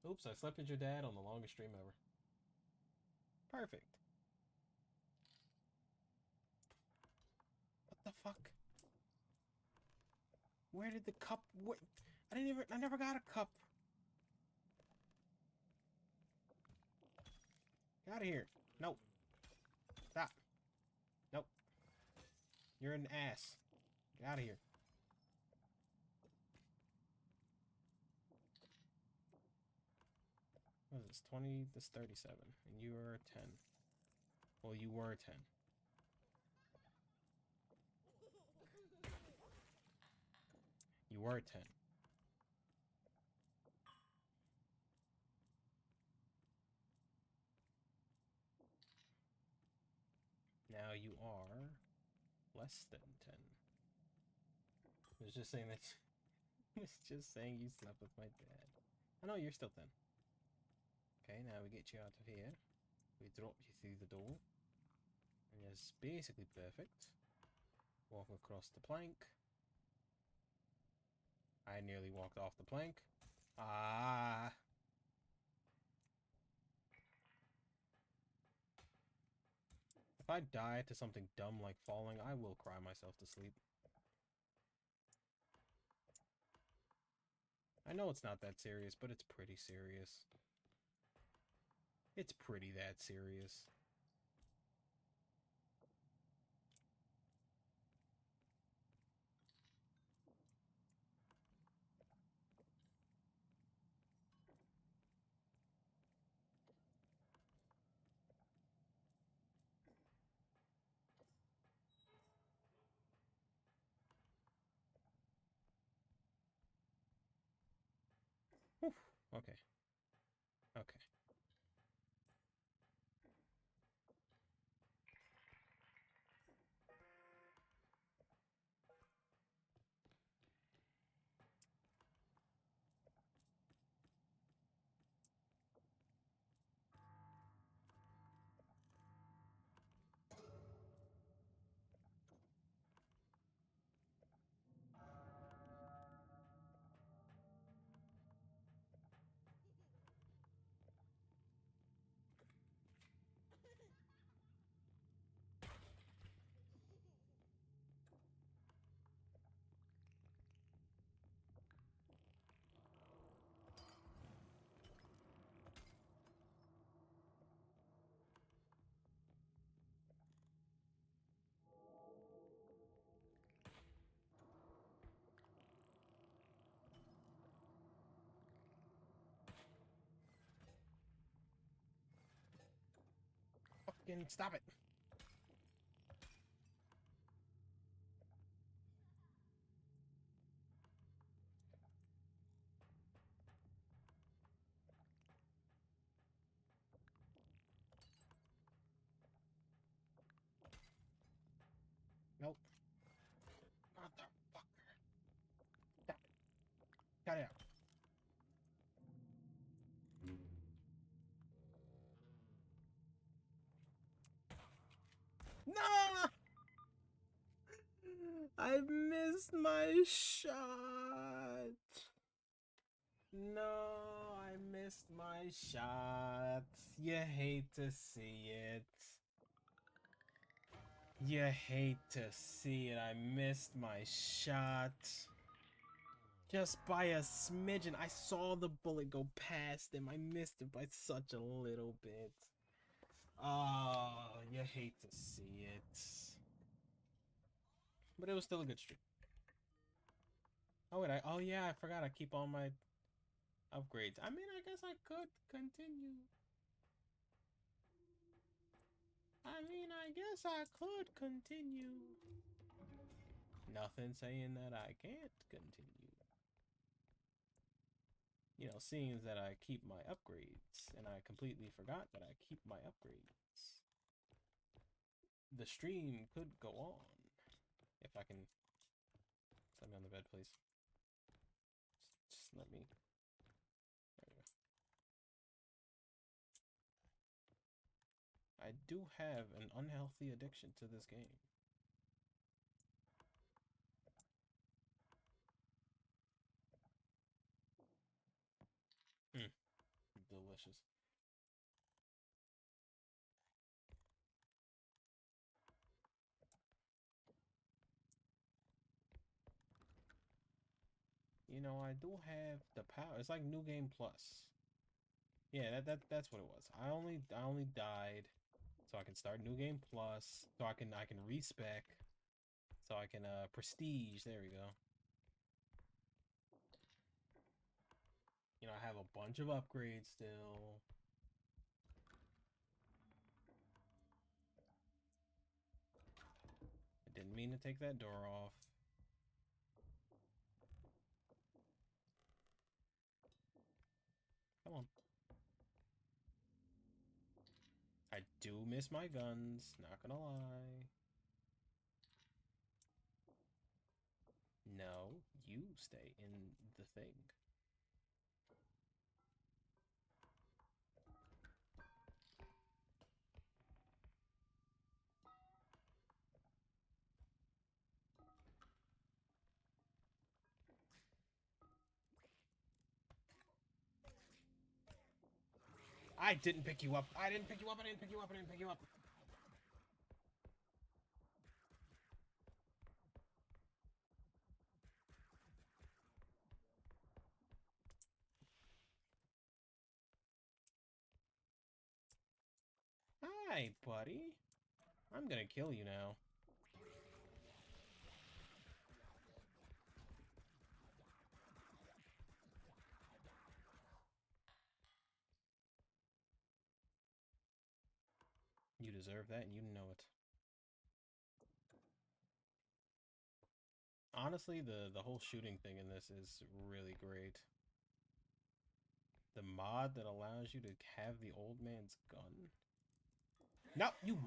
Oops, I slept with your dad on the longest stream ever. Perfect. What the fuck? Where did the cup? What? I never got a cup. Get out of here. Nope. Stop. Nope. You're an ass. Get out of here. What is this? 20, this 37. And you are 10. Well, you were 10. You were 10. Now you are less than 10. I was just saying that. I was just saying you slept with my dad. I know you're still 10. Okay, now we get you out of here. We drop you through the door. And it's basically perfect. Walk across the plank. I nearly walked off the plank. Ah! If I die to something dumb like falling, I will cry myself to sleep. I know it's not that serious, but it's pretty serious. It's pretty that serious. Whew. Okay. Okay. Fucking stop it. Nope. Motherfucker. Stop it. Cut it out. No! I missed my shot. No, I missed my shot. You hate to see it. You hate to see it. I missed my shot. Just by a smidgen. I saw the bullet go past him. I missed it by such a little bit. Oh, you hate to see it. But it was still a good stream. Oh wait, oh yeah, I forgot I keep all my upgrades. I mean, I guess I could continue. I guess I could continue. Nothing saying that I can't continue. You know, seeing that I keep my upgrades, and I completely forgot that I keep my upgrades. The stream could go on. If I can... Just let me on the bed, please. Just let me... There we go. I do have an unhealthy addiction to this game. delicious. You know, I do have the power. It's like New Game Plus. Yeah, that's what it was. I only died so I can start New Game Plus, so I can respec, so I can prestige. There we go. You know, I have a bunch of upgrades still. I didn't mean to take that door off. Come on. I do miss my guns, not gonna lie. No, you stay in the thing. I didn't pick you up. I didn't pick you up. I didn't pick you up. I didn't pick you up. Hi, buddy. I'm gonna kill you now. You deserve that and you know it. Honestly, the whole shooting thing in this is really great. The mod that allows you to have the old man's gun. No, you.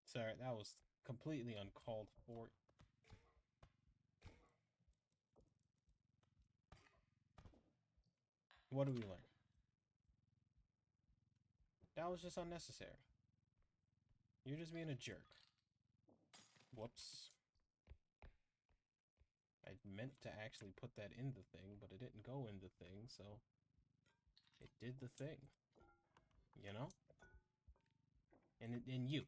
Sorry, that was completely uncalled for. What do we learn? That was just unnecessary. You're just being a jerk. Whoops. I meant to actually put that in the thing, but it didn't go in the thing, so it did the thing. You know? And you.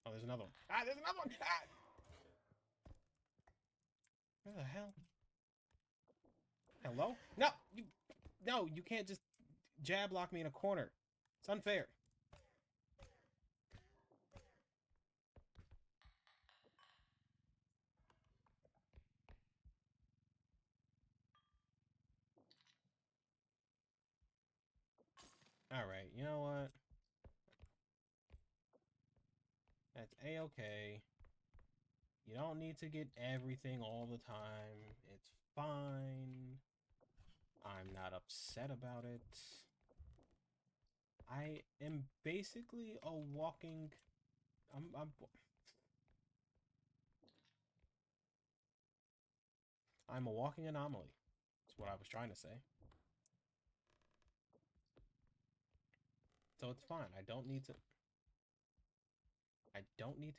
Oh, there's another one. Ah, there's another one! Ah! Where the hell? Hello? No! You can't just jab lock me in a corner. It's unfair. Alright, you know what? That's a-okay. You don't need to get everything all the time. It's fine. I'm not upset about it. I am basically a walking... I'm a walking anomaly. That's what I was trying to say. So it's fine. I don't need to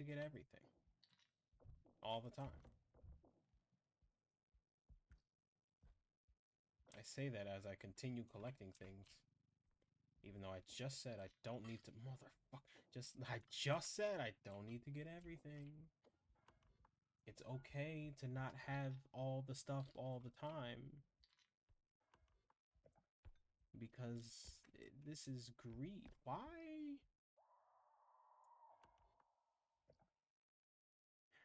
get everything all the time. I say that as I continue collecting things. Even though I just said I don't need to... I just said I don't need to get everything. It's okay to not have all the stuff all the time. Because this is greed. Why?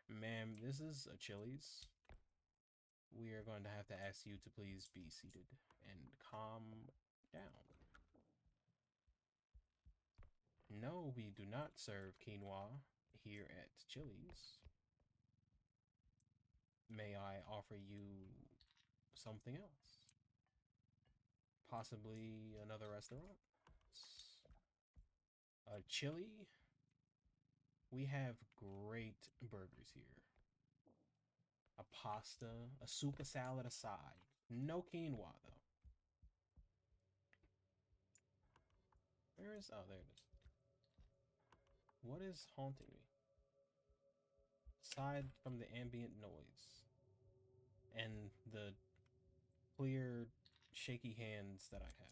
Ma'am, this is a Chili's. We are going to have to ask you to please be seated and calm down. No, we do not serve quinoa here at Chili's. May I offer you something else? Possibly another restaurant? A chili? We have great burgers here. A pasta, a soup, a salad, a side. No quinoa, though. Where is... Oh, there it is. What is haunting me? aside from the ambient noise and the clear, shaky hands that I have.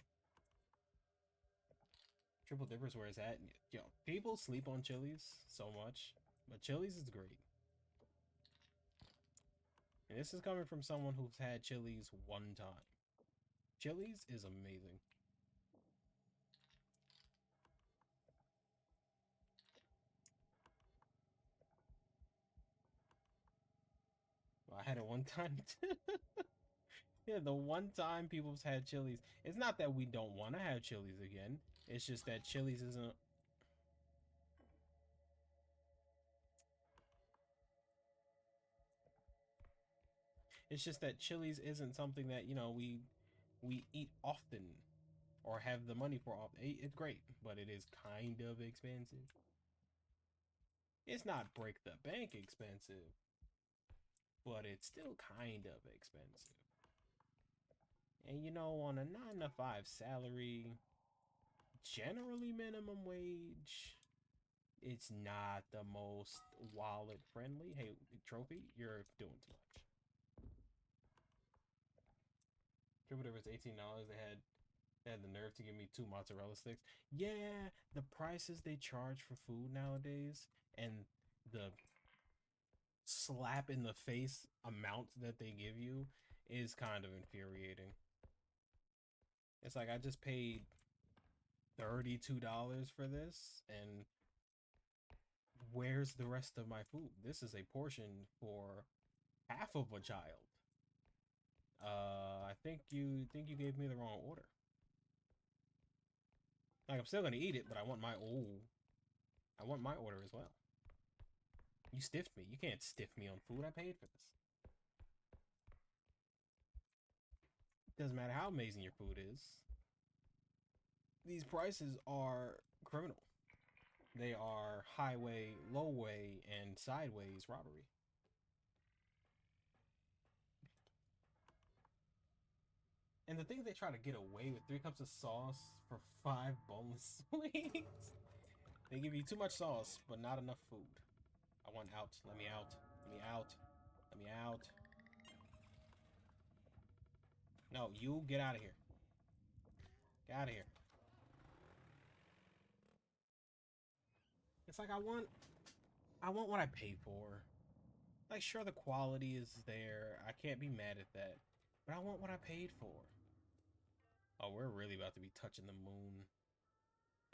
Triple Dipper's where it's at. Yo, people sleep on Chili's so much, but Chili's is great. And this is coming from someone who's had Chili's one time. Chili's is amazing. Well, I had it one time too. Yeah, the one time people's had Chili's. It's not that we don't want to have Chili's again. It's just that Chili's isn't. It's just that Chili's isn't something that, you know, we eat often or have the money for often. It's great, but it is kind of expensive. It's not break the bank expensive, but it's still kind of expensive. And you know, on a 9 to 5 salary, generally minimum wage, it's not the most wallet friendly. Hey, Trophy, you're doing too much. Triple Dipper was $18. They had the nerve to give me 2 mozzarella sticks. Yeah, the prices they charge for food nowadays and the slap in the face amount that they give you is kind of infuriating. It's like I just paid $32 for this, and where's the rest of my food? This is a portion for half of a child. I think you gave me the wrong order. Like I'm still gonna eat it, but I want my order as well. You stiffed me. You can't stiff me on food. I paid for this. Doesn't matter how amazing your food is. These prices are criminal. They are highway, lowway, and sideways robbery. And the things they try to get away with 3 cups of sauce for 5 boneless wings. They give you too much sauce, but not enough food. I want out. Let me out. Let me out. Let me out. No, you get out of here. Get out of here. It's like I want what I paid for. Like sure the quality is there. I can't be mad at that. But I want what I paid for. Oh, we're really about to be touching the moon.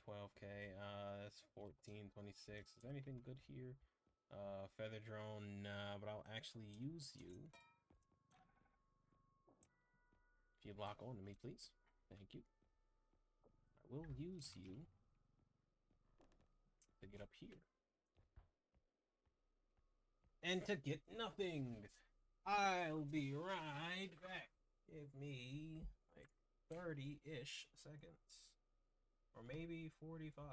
12K. That's 1426. Is there anything good here? Feather drone, nah, but I'll actually use you. If you lock on to me, please. Thank you. I will use you to get up here. And to get nothing. I'll be right back. Give me like 30-ish seconds. Or maybe 45.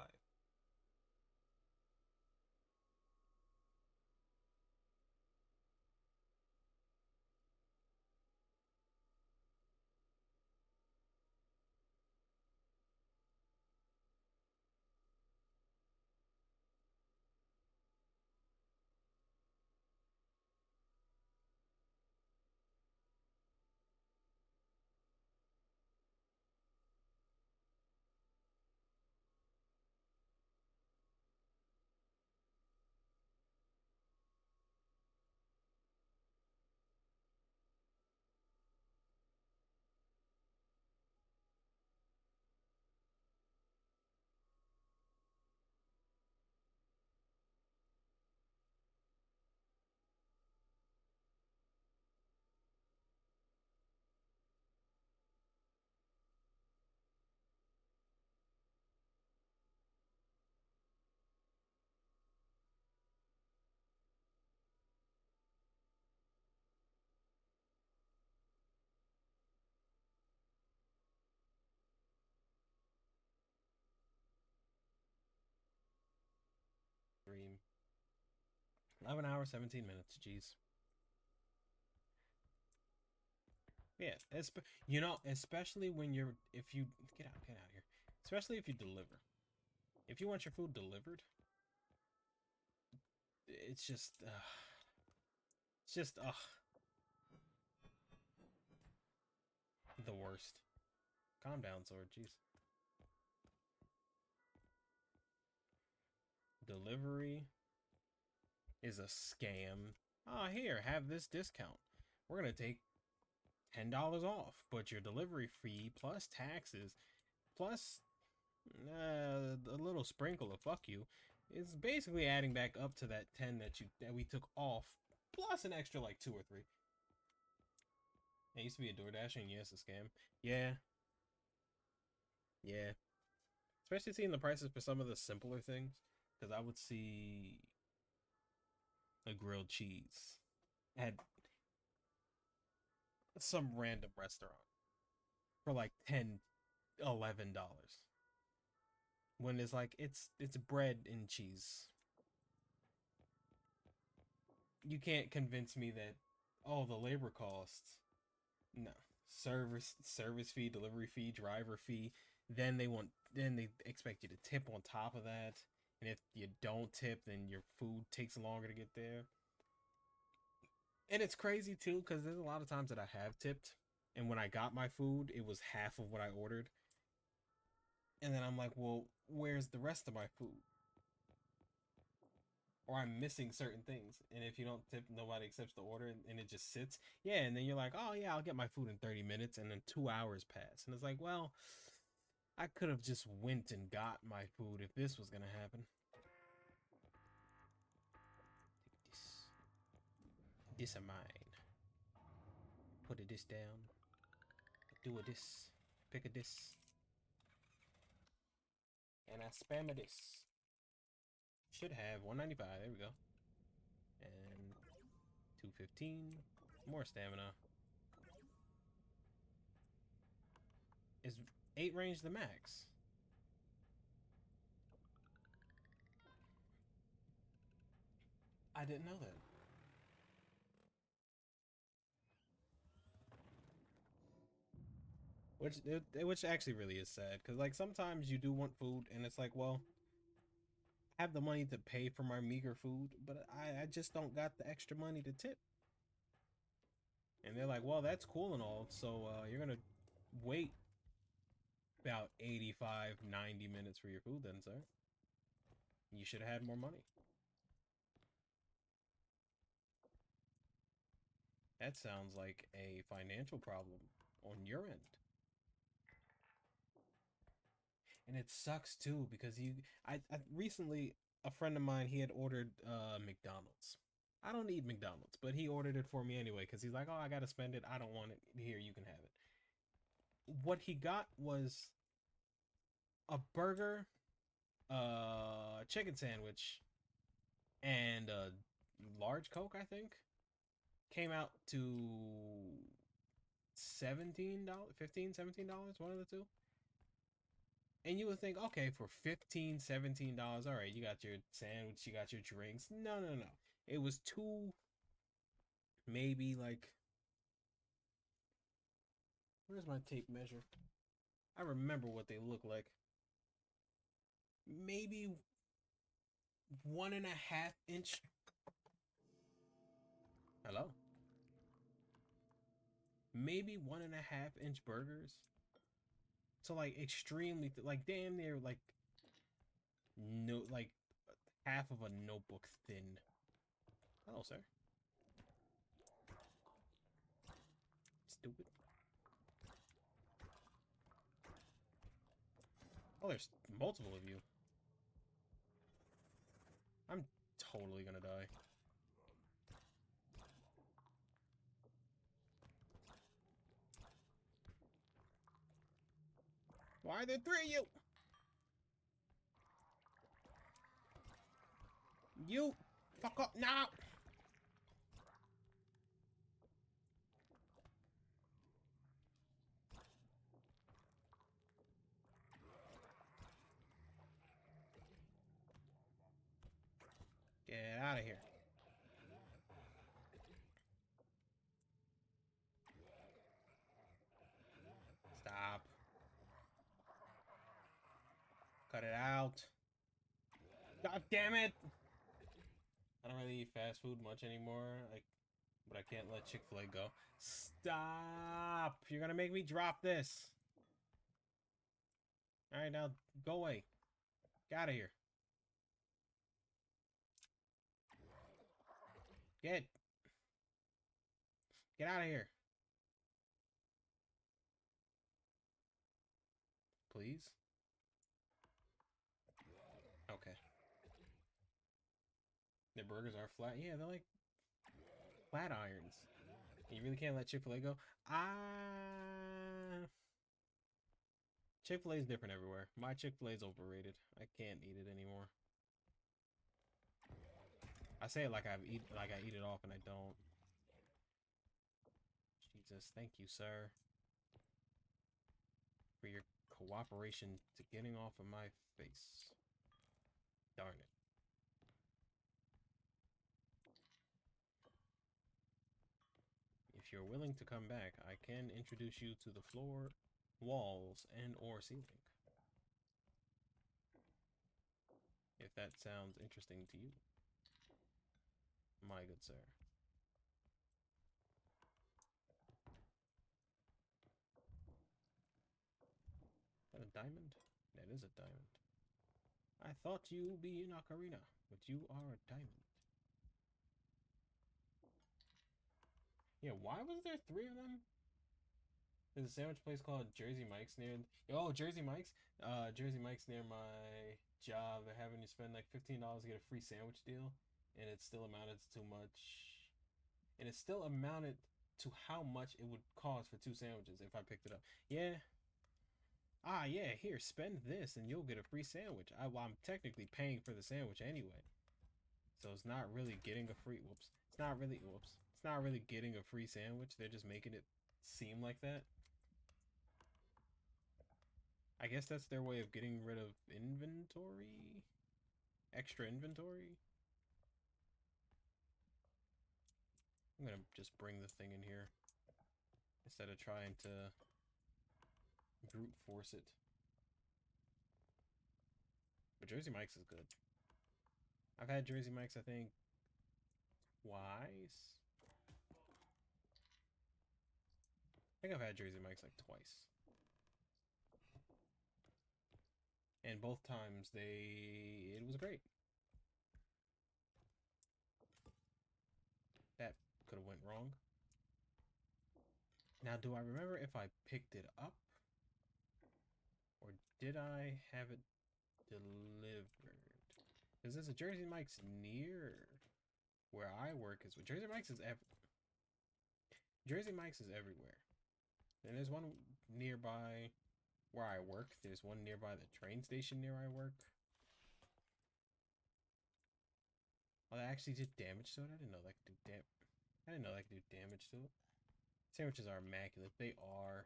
Dream. 11 hours, 17 minutes. Jeez. Yeah, you know, especially when if you get out of here. Especially if you deliver. If you want your food delivered, it's just It's just, ugh. The worst. Calm down, Sword. Jeez. Delivery is a scam. Ah, here, have this discount. We're gonna take $10 off, but your delivery fee plus taxes plus a little sprinkle of fuck you is basically adding back up to that 10 that we took off, plus an extra like 2 or 3. I used to be a DoorDasher, and yes, a scam. Yeah, yeah. Especially seeing the prices for some of the simpler things, because I would see a grilled cheese at some random restaurant for like $10, $11, when it's like it's bread and cheese. You can't convince me that, oh, the labor costs. No. Service fee, delivery fee, driver fee. Then they expect you to tip on top of that. And if you don't tip, then your food takes longer to get there. And it's crazy too, because there's a lot of times that I have tipped, and when I got my food, it was half of what I ordered. And then I'm like, well, where's the rest of my food? Or I'm missing certain things. And if you don't tip, nobody accepts the order, and it just sits. Yeah, and then you're like, oh yeah, I'll get my food in 30 minutes, and then 2 hours pass. And it's like, well, I could have just went and got my food if this was gonna happen. Take this. This of mine. Put a this down. Do a this. Pick a this. And I spam a this. Should have 195. There we go. And 215. More stamina. Is 8 range the max? I didn't know that. Which actually really is sad, because like sometimes you do want food and it's like, well, I have the money to pay for my meager food, but I just don't got the extra money to tip. And they're like, well, that's cool and all, so you're gonna wait about 85, 90 minutes for your food then, sir. You should have had more money. That sounds like a financial problem on your end. And it sucks too, because I recently, a friend of mine, he had ordered McDonald's. I don't need McDonald's, but he ordered it for me anyway, because he's like, oh, I gotta spend it, I don't want it, here, you can have it. What he got was a burger, chicken sandwich, and a large Coke, I think. Came out to $17, $15, $17, one of the two. And you would think, okay, for $15, $17, all right, you got your sandwich, you got your drinks. No, no, no. It was two, maybe like, where's my tape measure? I remember what they look like. Maybe 1.5 inch. Hello? Maybe 1.5 inch burgers. So like extremely, like damn near like no, like half of a notebook thin. Hello, sir. Stupid. Oh, there's multiple of you. I'm totally gonna die. Why are there 3 of you? You fuck up now. Get out of here. Stop. Cut it out. God damn it. I don't really eat fast food much anymore. Like, But I can't let Chick-fil-A go. Stop! You're gonna make me drop this. Alright, now go away. Get out of here. Get out of here. Please? Okay. Their burgers are flat. Yeah, they're like flat irons. You really can't let Chick-fil-A go? Chick-fil-A is different everywhere. My Chick-fil-A is overrated. I can't eat it anymore. I say it like I eat it off and I don't. Jesus, thank you, sir, for your cooperation to getting off of my face. Darn it. If you're willing to come back, I can introduce you to the floor, walls, and or ceiling. If that sounds interesting to you, my good sir. Is that a diamond? That is a diamond. I thought you'd be an ocarina, but you are a diamond. Yeah, why was there 3 of them? There's a sandwich place called Jersey Mike's near. Oh, Jersey Mike's. Jersey Mike's near my job. They're having you spend like $15 to get a free sandwich deal, and it still amounted to too much. And it still amounted to how much it would cost for 2 sandwiches if I picked it up. Yeah. Ah, yeah. Here, spend this, and you'll get a free sandwich. Well, I'm technically paying for the sandwich anyway, so it's not really getting a free. Whoops. It's not really. Whoops. It's not really getting a free sandwich. They're just making it seem like that. I guess that's their way of getting rid of inventory? Extra inventory? I'm gonna just bring the thing in here instead of trying to brute force it. But Jersey Mike's is good. I've had Jersey Mike's, I think, twice. I think I've had Jersey Mike's like twice. And both times it was great. That could have went wrong. Now, do I remember if I picked it up? Or did I have it delivered? Because there's a Jersey Mike's near where I work. Jersey Mike's is Jersey Mike's is everywhere. And there's one nearby where I work. There's one nearby the train station near I work. Oh, that actually did damage to it? I didn't know that could do I didn't know that could do damage to it. Sandwiches are immaculate. They are.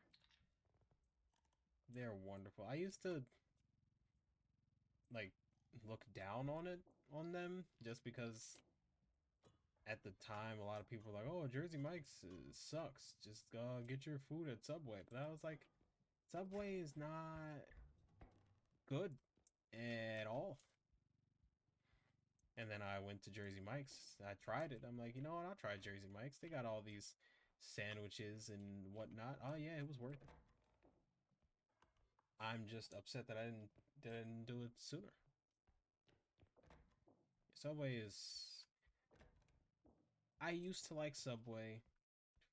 They're wonderful. I used to like look down on them just because at the time a lot of people were like, "Oh, Jersey Mike's sucks. Just get your food at Subway." But I was like, Subway is not good at all. And then I went to Jersey Mike's. I tried it. I'm like, you know what? I'll try Jersey Mike's. They got all these sandwiches and whatnot. Oh yeah, it was worth it. I'm just upset that I didn't do it sooner. Subway is. I used to like Subway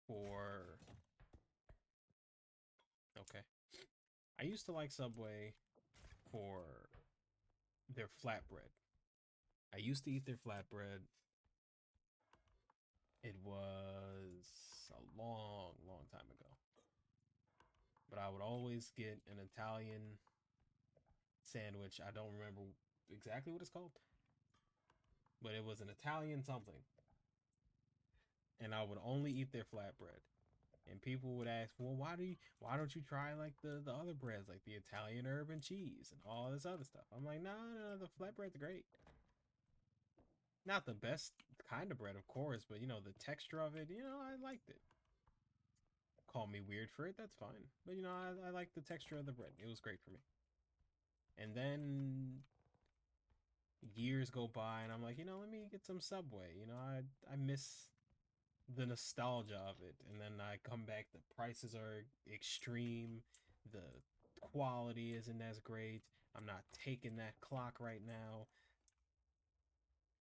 for. Okay. I used to like Subway for their flatbread. I used to eat their flatbread. It was a long, long time ago. But I would always get an Italian sandwich. I don't remember exactly what it's called, but it was an Italian something. And I would only eat their flatbread. And people would ask, well, why don't you try like the other breads, like the Italian herb and cheese and all this other stuff? I'm like, no, the flatbread's great. Not the best kind of bread, of course, but you know, the texture of it, I liked it. Call me weird for it, that's fine. But I like the texture of the bread. It was great for me. And then years go by and I'm like, let me get some Subway. I miss the nostalgia of it, and then I come back, the prices are extreme, the quality isn't as great. I'm not taking that clock right now.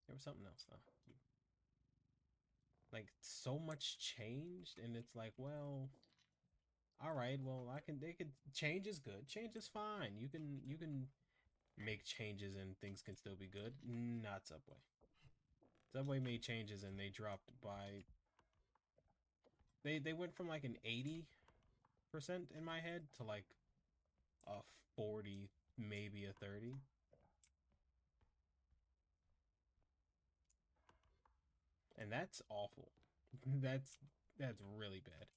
There was something else. Oh, like so much changed, and it's like, well, all right, well, I can. They could change is good. Change is fine. You can make changes and things can still be good. Not Subway. Subway made changes and they dropped by. They went from like an 80% in my head to like a 40, maybe a 30. And that's awful. That's really bad.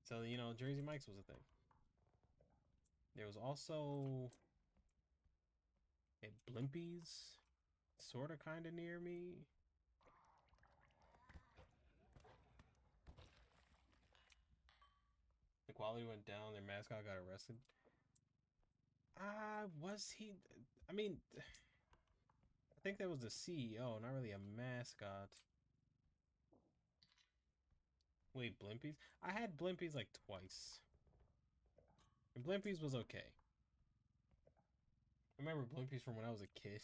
So, Jersey Mike's was a thing. There was also a Blimpies, sort of kind of near me. The quality went down. Their mascot got arrested. Was he? I mean, I think that was the CEO, not really a mascot. Wait, Blimpies? I had Blimpies like twice. And Blimpies was okay. I remember Blimpies from when I was a kid.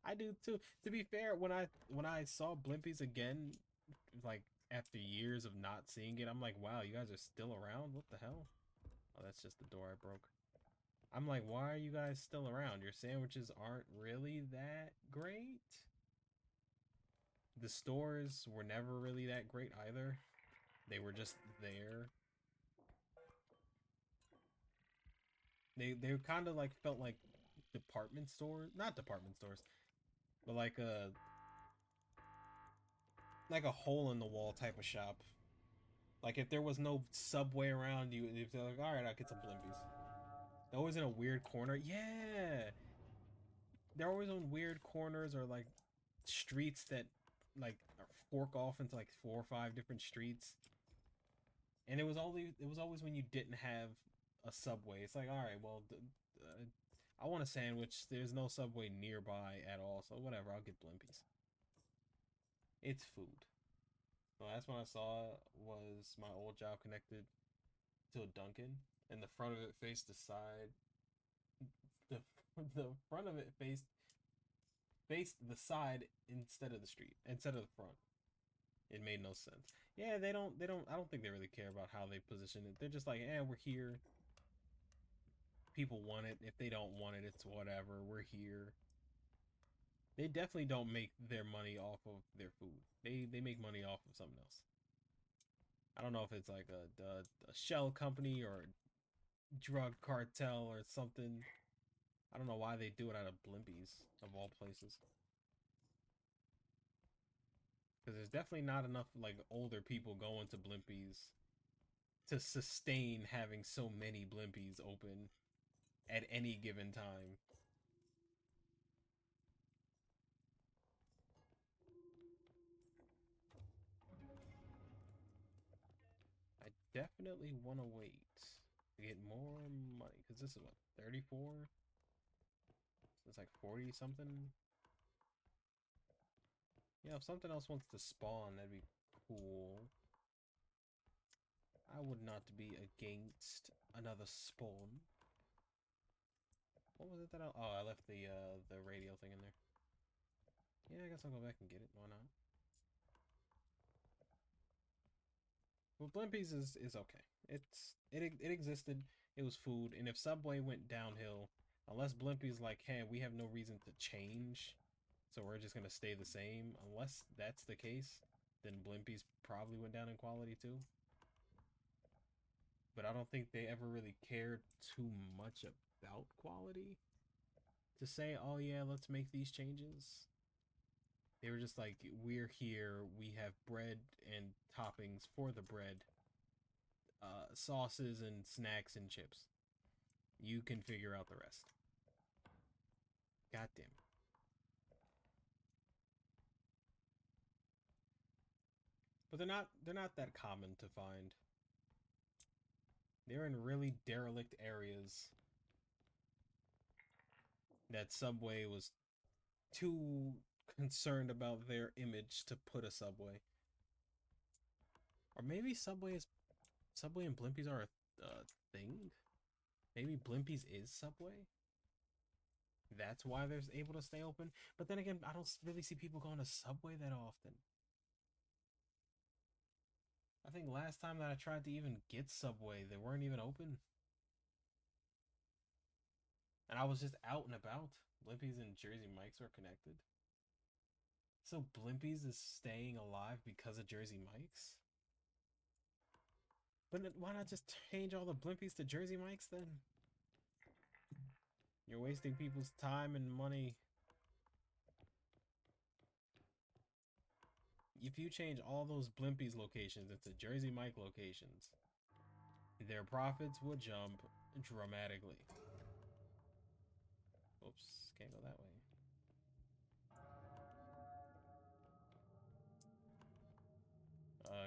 I do too. To be fair, when I saw Blimpies again, like after years of not seeing it, I'm like, wow, you guys are still around? What the hell? Oh, that's just the door I broke. I'm like, why are you guys still around? Your sandwiches aren't really that great. The stores were never really that great either. They were just there. They kind of like felt department stores, not department stores, but like a hole in the wall type of shop. Like if there was no Subway around you, you'd be like, all right, I'll get some Blimpies. They're always in a weird corner. Yeah, they're always on weird corners or like streets that like fork off into like 4 or 5 different streets. And it was always when you didn't have a Subway. It's like, all right, well, I want a sandwich. There's no Subway nearby at all, so whatever. I'll get Blimpies. It's food. The last one I saw was my old job connected to a Dunkin', and the front of it faced the side. The the front of it faced the side instead of the street, instead of the front. It made no sense. Yeah, they don't I don't think they really care about how they position it. They're just like, we're here. People want it. If they don't want it, it's whatever. We're here. They definitely don't make their money off of their food. They make money off of something else. I don't know if it's like a shell company or a drug cartel or something. I don't know why they do it out of Blimpies of all places. Because there's definitely not enough like older people going to Blimpies to sustain having so many Blimpies open at any given time. I definitely want to wait to get more money because this is what 34. So it's like 40 something. Yeah, if something else wants to spawn, that'd be cool. I would not be against another spawn. What was it that I left the radio thing in there. Yeah, I guess I'll go back and get it. Why not? Well, Blimpies is okay. It existed. It was food, and if Subway went downhill, unless Blimpies like, hey, we have no reason to change, so we're just gonna stay the same. Unless that's the case, then Blimpies probably went down in quality too. But I don't think they ever really cared too much about quality to say, oh yeah, let's make these changes. They were just like, we're here, we have bread and toppings for the bread, sauces and snacks and chips. You can figure out the rest. God damn it. But they're not that common to find. They're in really derelict areas that Subway was too concerned about their image to put a Subway. Or maybe Subway and Blimpies are a thing. Maybe Blimpies is Subway. That's why they're able to stay open. But then again, I don't really see people going to Subway that often. I think last time that I tried to even get Subway, they weren't even open. And I was just out and about. Blimpies and Jersey Mike's are connected. So Blimpies is staying alive because of Jersey Mike's? But why not just change all the Blimpies to Jersey Mike's then? You're wasting people's time and money. If you change all those Blimpies locations into Jersey Mike locations, their profits will jump dramatically. Oops, can't go that way.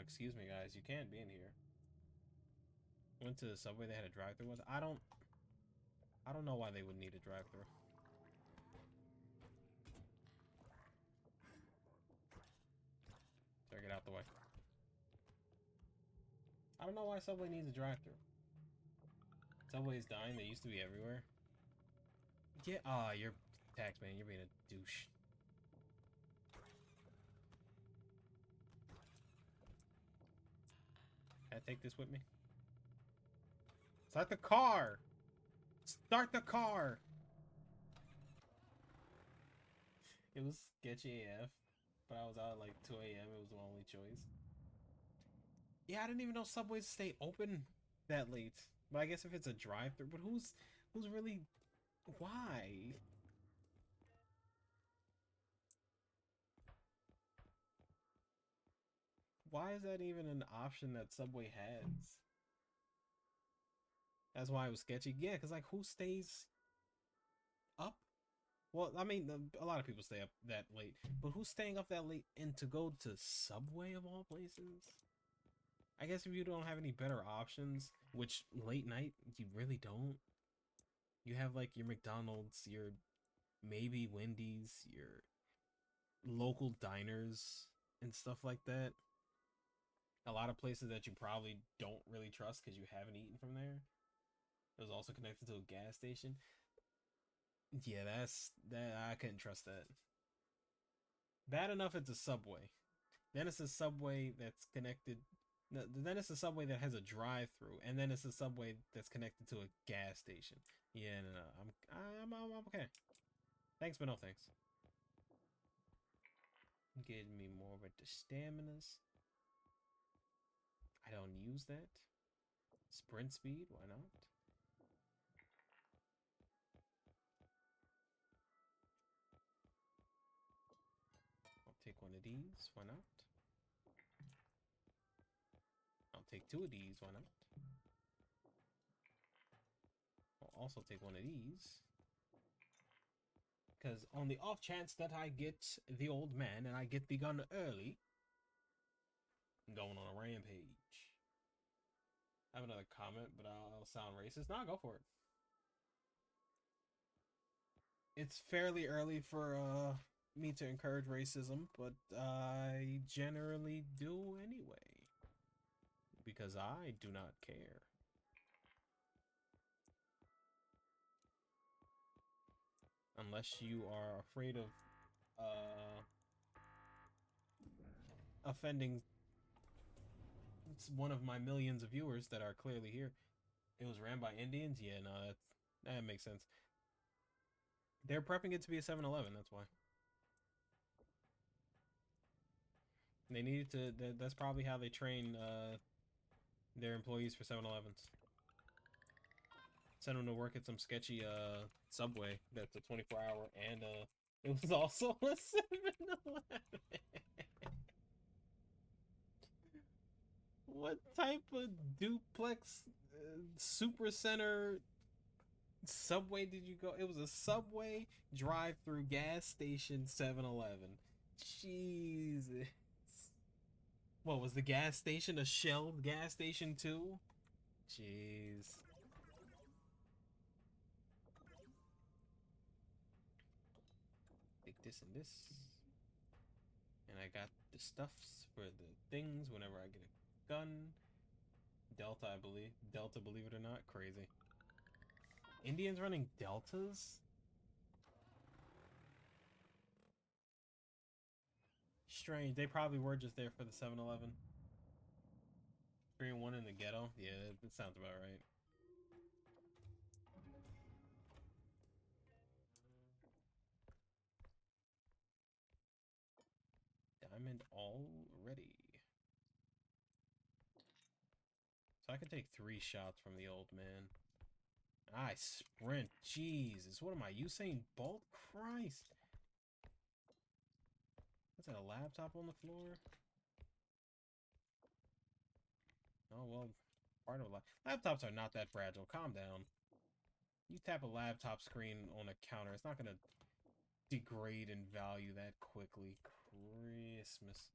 Excuse me guys, you can't be in here. Went to the Subway, they had a drive-thru once. I don't know why they would need a drive-thru. So get out the way. I don't know why Subway needs a drive-thru. Subway's dying, they used to be everywhere. Yeah, you're Taxman, you're being a douche. Can I take this with me? Start the car! Start the car! It was sketchy AF, but I was out at like 2 a.m. It was the only choice. Yeah, I didn't even know Subways stay open that late. But I guess if it's a drive-thru, but who's really... Why? Why is that even an option that Subway has? That's why it was sketchy. Yeah, because like who stays up? Well, I mean, a lot of people stay up that late, but who's staying up that late and to go to Subway of all places? I guess if you don't have any better options, which late night you really don't. You have like your McDonald's, your maybe Wendy's, your local diners and stuff like that. A lot of places that you probably don't really trust because you haven't eaten from there. It was also connected to a gas station. Yeah, that I couldn't trust that. Bad enough it's a Subway. Then it's a Subway that's connected. Then it's a Subway that has a drive-through, and then it's a Subway that's connected to a gas station. Yeah, no. I'm okay. Thanks, but no thanks. Give me more of the staminas. I don't use that. Sprint speed, why not? I'll take one of these, why not? I'll take two of these, why not? I'll also take one of these. Because on the off chance that I get the old man and I get the gun early, I'm going on a rampage. I have another comment, but I'll sound racist. Nah, go for it. It's fairly early for me to encourage racism, but I generally do anyway. Because I do not care. Unless you are afraid of offending one of my millions of viewers that are clearly here. It was ran by Indians? Yeah, no, that makes sense. They're prepping it to be a 7-Eleven, that's why. They needed to, that's probably how they train their employees for 7-Elevens. Send them to work at some sketchy Subway that's a 24-hour, and it was also a 7-Eleven. What type of duplex super center Subway did you go? It was a Subway drive-through gas station 7-Eleven. Jesus. What was the gas station? A shelled gas station too? Jeez. this and this. And I got the stuffs for the things whenever I get a gun. Delta, I believe. Delta, believe it or not. Crazy. Indians running deltas? Strange. They probably were just there for the 7-Eleven. 3 and 1 in the ghetto? Yeah, that sounds about right. Diamond already. So I can take 3 shots from the old man. I sprint. Jesus. What am I, Usain Bolt? Christ. What's that, a laptop on the floor? Oh, well, part of a laptops are not that fragile. Calm down. You tap a laptop screen on a counter, it's not gonna degrade in value that quickly. Christmas.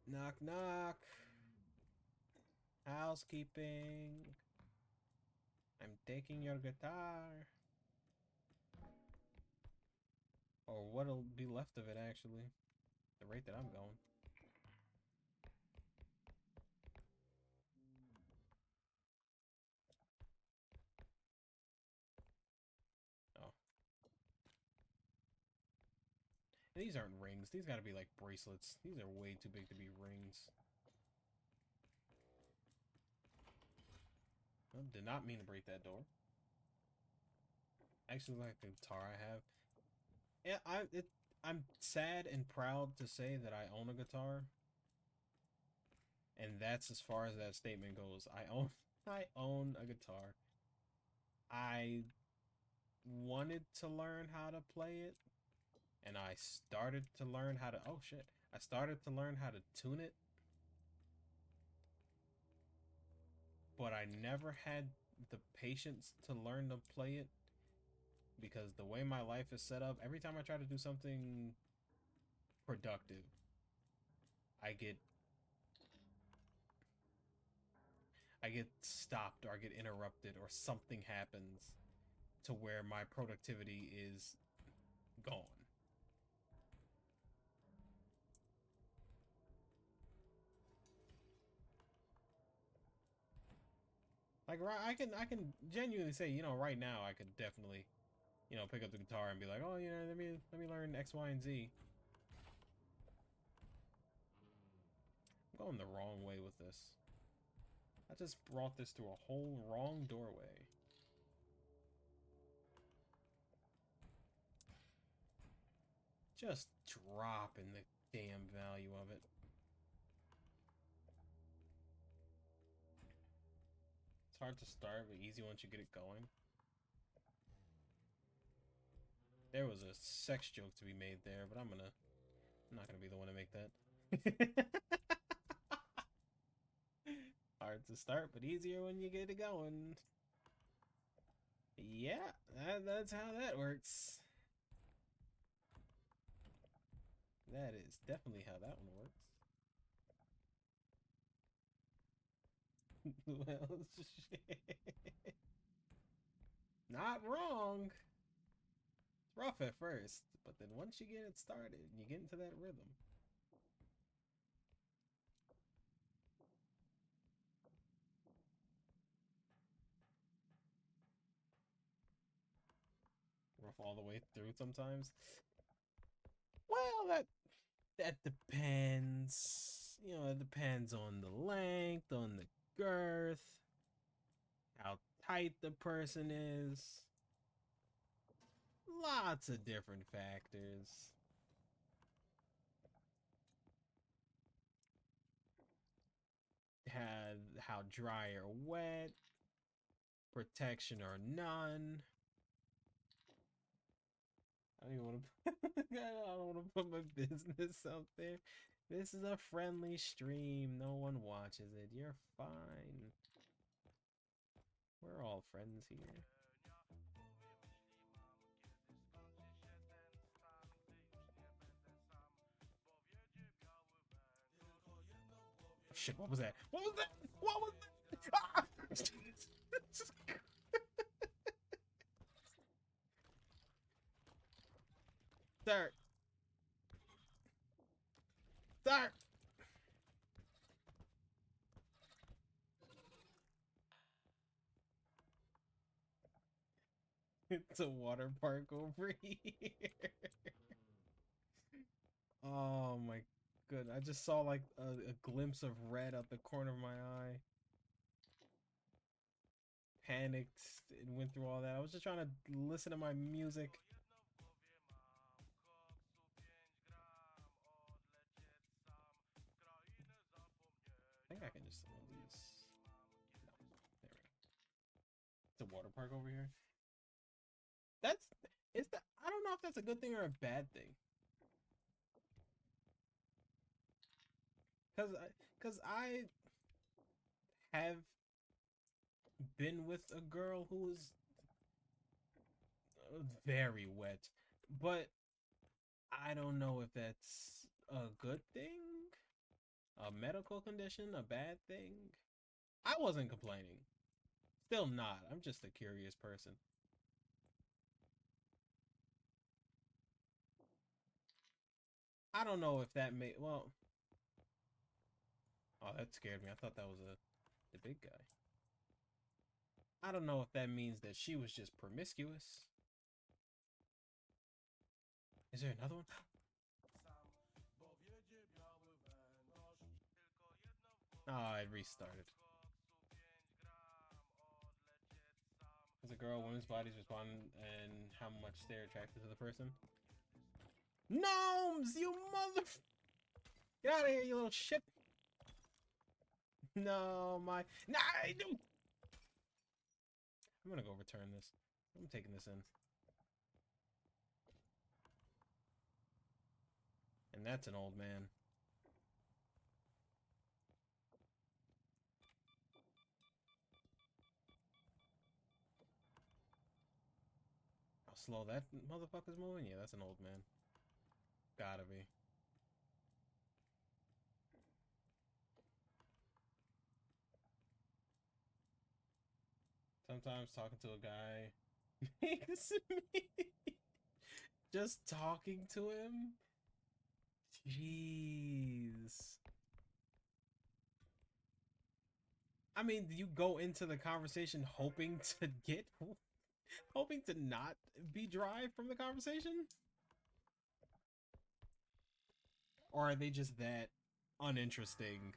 Knock, knock. Housekeeping. I'm taking your guitar. Or what'll be left of it, actually. The rate that I'm going. Oh. And these aren't rings. These gotta be like bracelets. These are way too big to be rings. I did not mean to break that door. I actually like the guitar I have. Yeah, I'm sad and proud to say that I own a guitar. And that's as far as that statement goes. I own a guitar. I wanted to learn how to play it, and I started to learn how to I started to learn how to tune it, but I never had the patience to learn to play it because the way my life is set up, every time I try to do something productive, I get stopped or I get interrupted or something happens to where my productivity is gone. Like I can genuinely say, you know, right now I could definitely, you know, pick up the guitar and be like, oh, you know, let me learn X, Y, and Z. I'm going the wrong way with this. I just brought this through a whole wrong doorway. Just dropping the damn value of it. It's hard to start, but easy once you get it going. There was a sex joke to be made there, but I'm not gonna be the one to make that. Hard to start, but easier when you get it going. Yeah, that's how that works. That is definitely how that one works. Well, shit. Not wrong. It's rough at first, but then once you get it started, you get into that rhythm. Rough all the way through sometimes. Well, that depends. You know, it depends on the length, on the girth, how tight the person is. Lots of different factors. How dry or wet, protection or none. I don't even want to. I don't want to put my business out there. This is a friendly stream. No one watches it. You're fine. We're all friends here. Shit, what was that? What was that? What was that? Ah! Start. Start. It's a water park over here. Oh my good. I just saw like a glimpse of red out the corner of my eye. Panicked and went through all that. I was just trying to listen to my music. I think I can just release. No, there we go. It's a water park over here. That's is that I don't know if that's a good thing or a bad thing. Cause I have been with a girl who was very wet, but I don't know if that's a good thing, a medical condition, a bad thing. I wasn't complaining. Still not. I'm just a curious person. I don't know if that may well. Oh, that scared me. I thought that was the big guy. I don't know if that means that she was just promiscuous. Is there another one? Oh, it restarted. As a girl, women's bodies respond and how much they're attracted to the person. Gnomes, you mother... Get out of here, you little shit. No, my... Nah, I do... I'm gonna go return this. I'm taking this in. And that's an old man. How slow that motherfucker's moving? Yeah, that's an old man. Gotta be. Sometimes talking to a guy makes me... Just talking to him? Jeez. I mean, you go into the conversation hoping to get... hoping to not be dry from the conversation? Or are they just that uninteresting?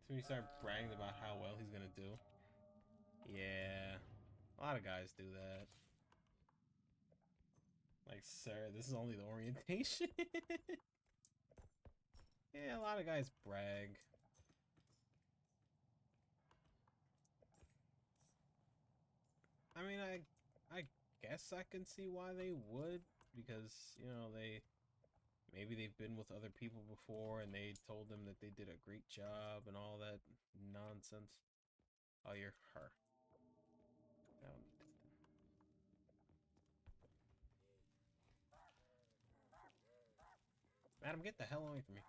So you start bragging about how well he's gonna do. Yeah, a lot of guys do that. Like, sir, this is only the orientation. Yeah, a lot of guys brag. I mean, I guess I can see why they would, because, you know, maybe they've been with other people before and they told them that they did a great job and all that nonsense. Oh, you're her. That one. Madam, get the hell away from me.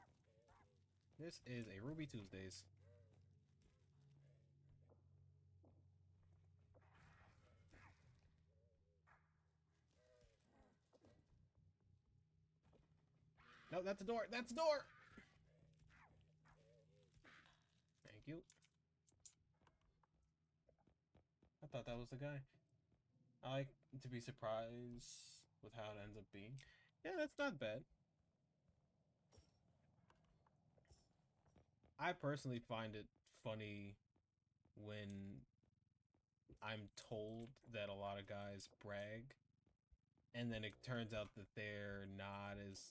This is a Ruby Tuesdays. No, that's a door. That's a door. Thank you. I thought that was the guy. I like to be surprised with how it ends up being. Yeah, that's not bad. I personally find it funny when I'm told that a lot of guys brag and then it turns out that they're not as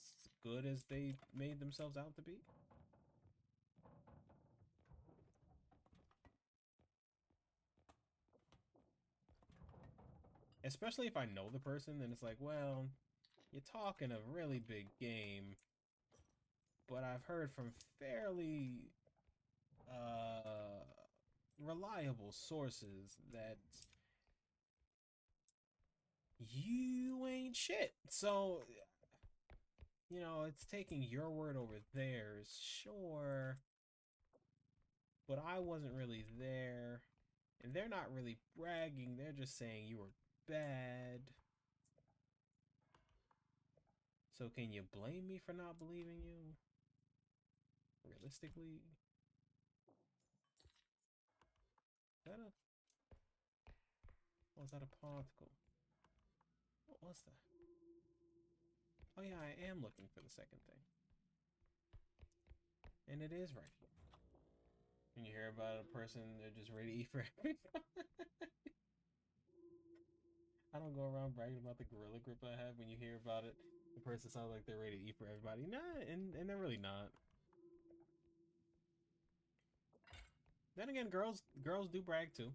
good as they made themselves out to be. Especially if I know the person, then it's like, well, you're talking a really big game, but I've heard from fairly reliable sources that you ain't shit. So, you know, it's taking your word over theirs, sure, but I wasn't really there. And they're not really bragging, they're just saying you were bad. So can you blame me for not believing you? Realistically? Is that a... Was that a particle? What was that? Oh yeah, I am looking for the second thing. And it is right here. When you hear about a person, they're just ready to eat for everybody. I don't go around bragging about the gorilla grip I have. When you hear about it, the person sounds like they're ready to eat for everybody. Nah, and they're really not. Then again, girls do brag too.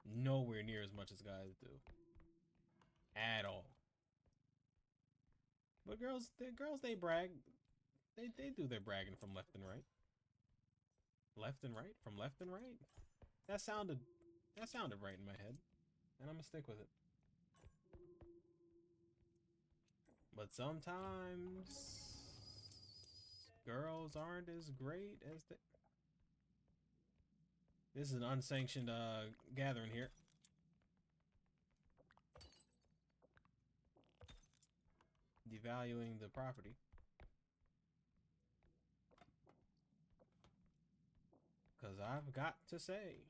Nowhere near as much as guys do. At all. But girls they brag. They do their bragging from left and right. Left and right? From left and right? That sounded right in my head. And I'm gonna stick with it. But sometimes girls aren't as great as they... This is an unsanctioned gathering here. Devaluing the property. Because I've got to say,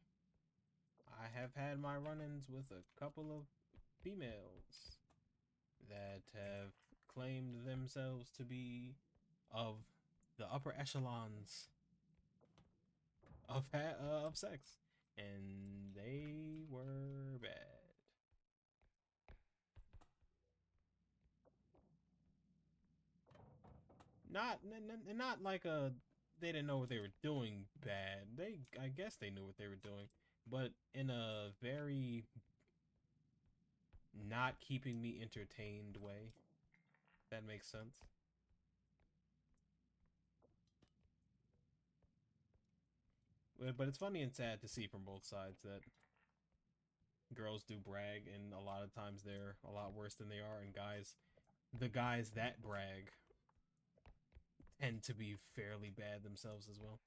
I have had my run-ins with a couple of females that have claimed themselves to be of the upper echelons of sex, and they were bad. Not like a they didn't know what they were doing bad. I guess they knew what they were doing, but in a very not keeping me entertained way. That makes sense. But it's funny and sad to see from both sides that girls do brag, and a lot of times they're a lot worse than they are, and the guys that brag tend to be fairly bad themselves as well.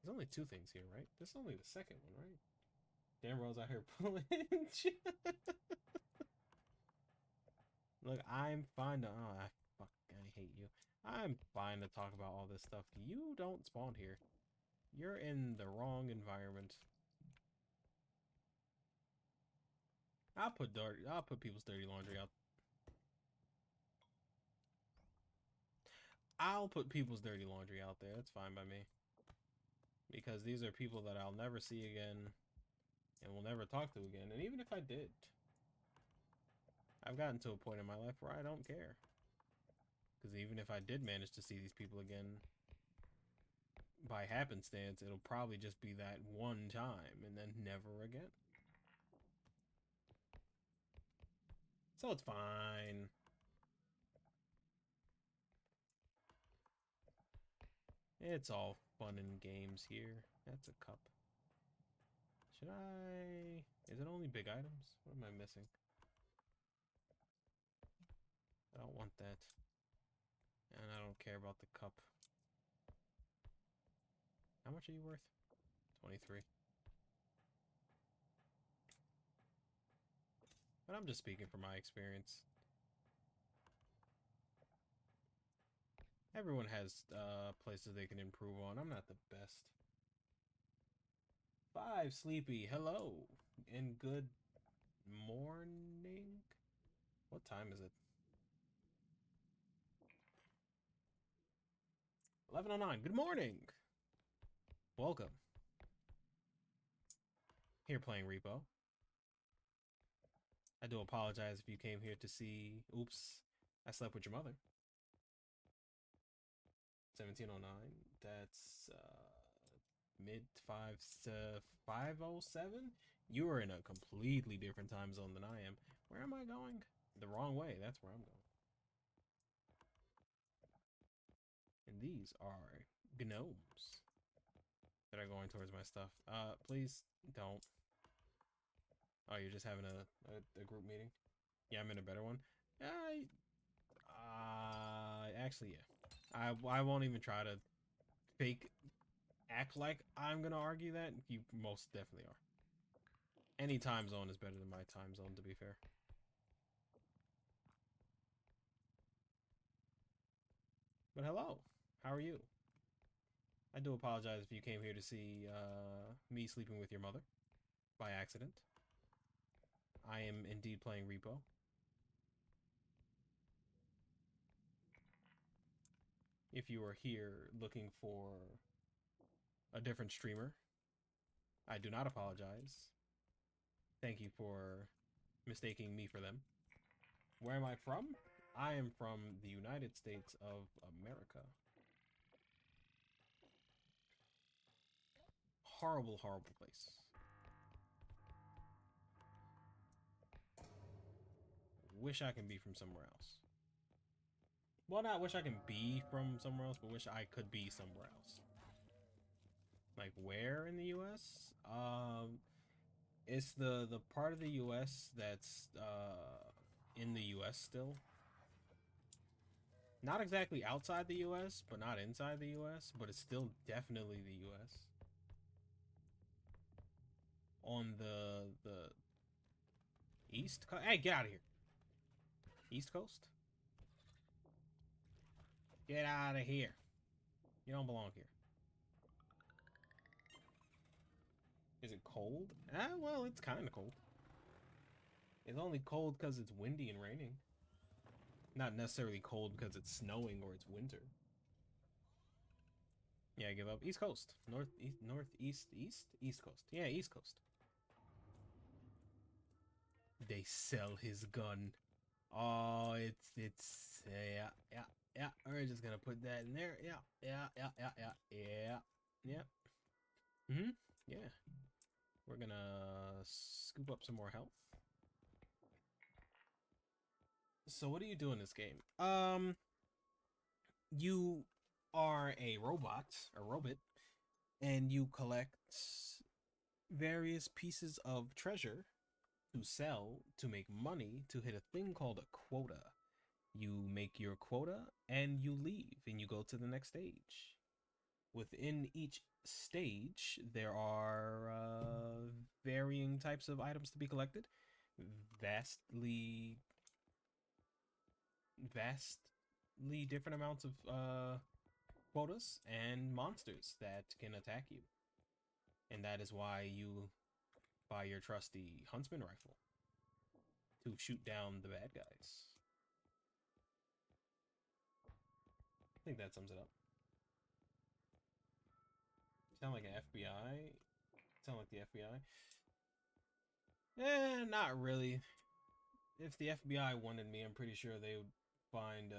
There's only two things here, right? This is only the second one, right? Damn, Rose out here pulling. Look, I'm fine to... Oh, I hate you. I'm fine to talk about all this stuff. You don't spawn here. You're in the wrong environment. I'll put people's dirty laundry out. I'll put people's dirty laundry out there. That's fine by me. Because these are people that I'll never see again and will never talk to again. And even if I did, I've gotten to a point in my life where I don't care. Because even if I did manage to see these people again, by happenstance, it'll probably just be that one time and then never again. So it's fine. It's all fun and games here. That's a cup. Should I... Is it only big items? What am I missing? I don't want that. And I don't care about the cup. How much are you worth? 23. But I'm just speaking from my experience. Everyone has places they can improve on. I'm not the best. 5 Sleepy, hello. And good morning? What time is it? 11:09. Good morning. Welcome. Here playing Repo. I do apologize if you came here to see... Oops. I slept with your mother. 17:09. That's mid 5:07. You are in a completely different time zone than I am. Where am I going? The wrong way. That's where I'm going. And these are gnomes that are going towards my stuff. Please don't. Oh, you're just having a group meeting? Yeah, I'm in a better one. Actually, yeah. I won't even try to fake act like I'm gonna argue that, you most definitely are. Any time zone is better than my time zone, to be fair. But hello, how are you? I do apologize if you came here to see me sleeping with your mother by accident. I am indeed playing Repo. If you are here looking for a different streamer, I do not apologize. Thank you for mistaking me for them. Where am I from? I am from the United States of America. Horrible, horrible place. Wish I can be from somewhere else. Well, not wish I can be from somewhere else, but wish I could be somewhere else. Like where in the U.S.? It's the part of the U.S. that's in the U.S. still. Not exactly outside the U.S., but not inside the U.S., but it's still definitely the U.S. On the East Coast. Hey, get out of here. East Coast? Get out of here. You don't belong here. Is it cold? Ah, well, it's kind of cold. It's only cold because it's windy and raining. Not necessarily cold because it's snowing or it's winter. Yeah, I give up. East Coast. East Coast. Yeah, East Coast. They sell his gun. Oh, it's yeah. We're just gonna put that in there. Yeah. Yeah. We're gonna scoop up some more health. So what do you do in this game? You are a robot, and you collect various pieces of treasure to sell to make money to hit a thing called a quota. You make your quota and you leave and you go to the next stage. Within each stage, there are varying types of items to be collected. Vastly different amounts of quotas and monsters that can attack you. And that is why you buy your trusty huntsman rifle to shoot down the bad guys. I think that sums it up. Sound like an FBI? Sound like the FBI? Not really. If the FBI wanted me, I'm pretty sure they would find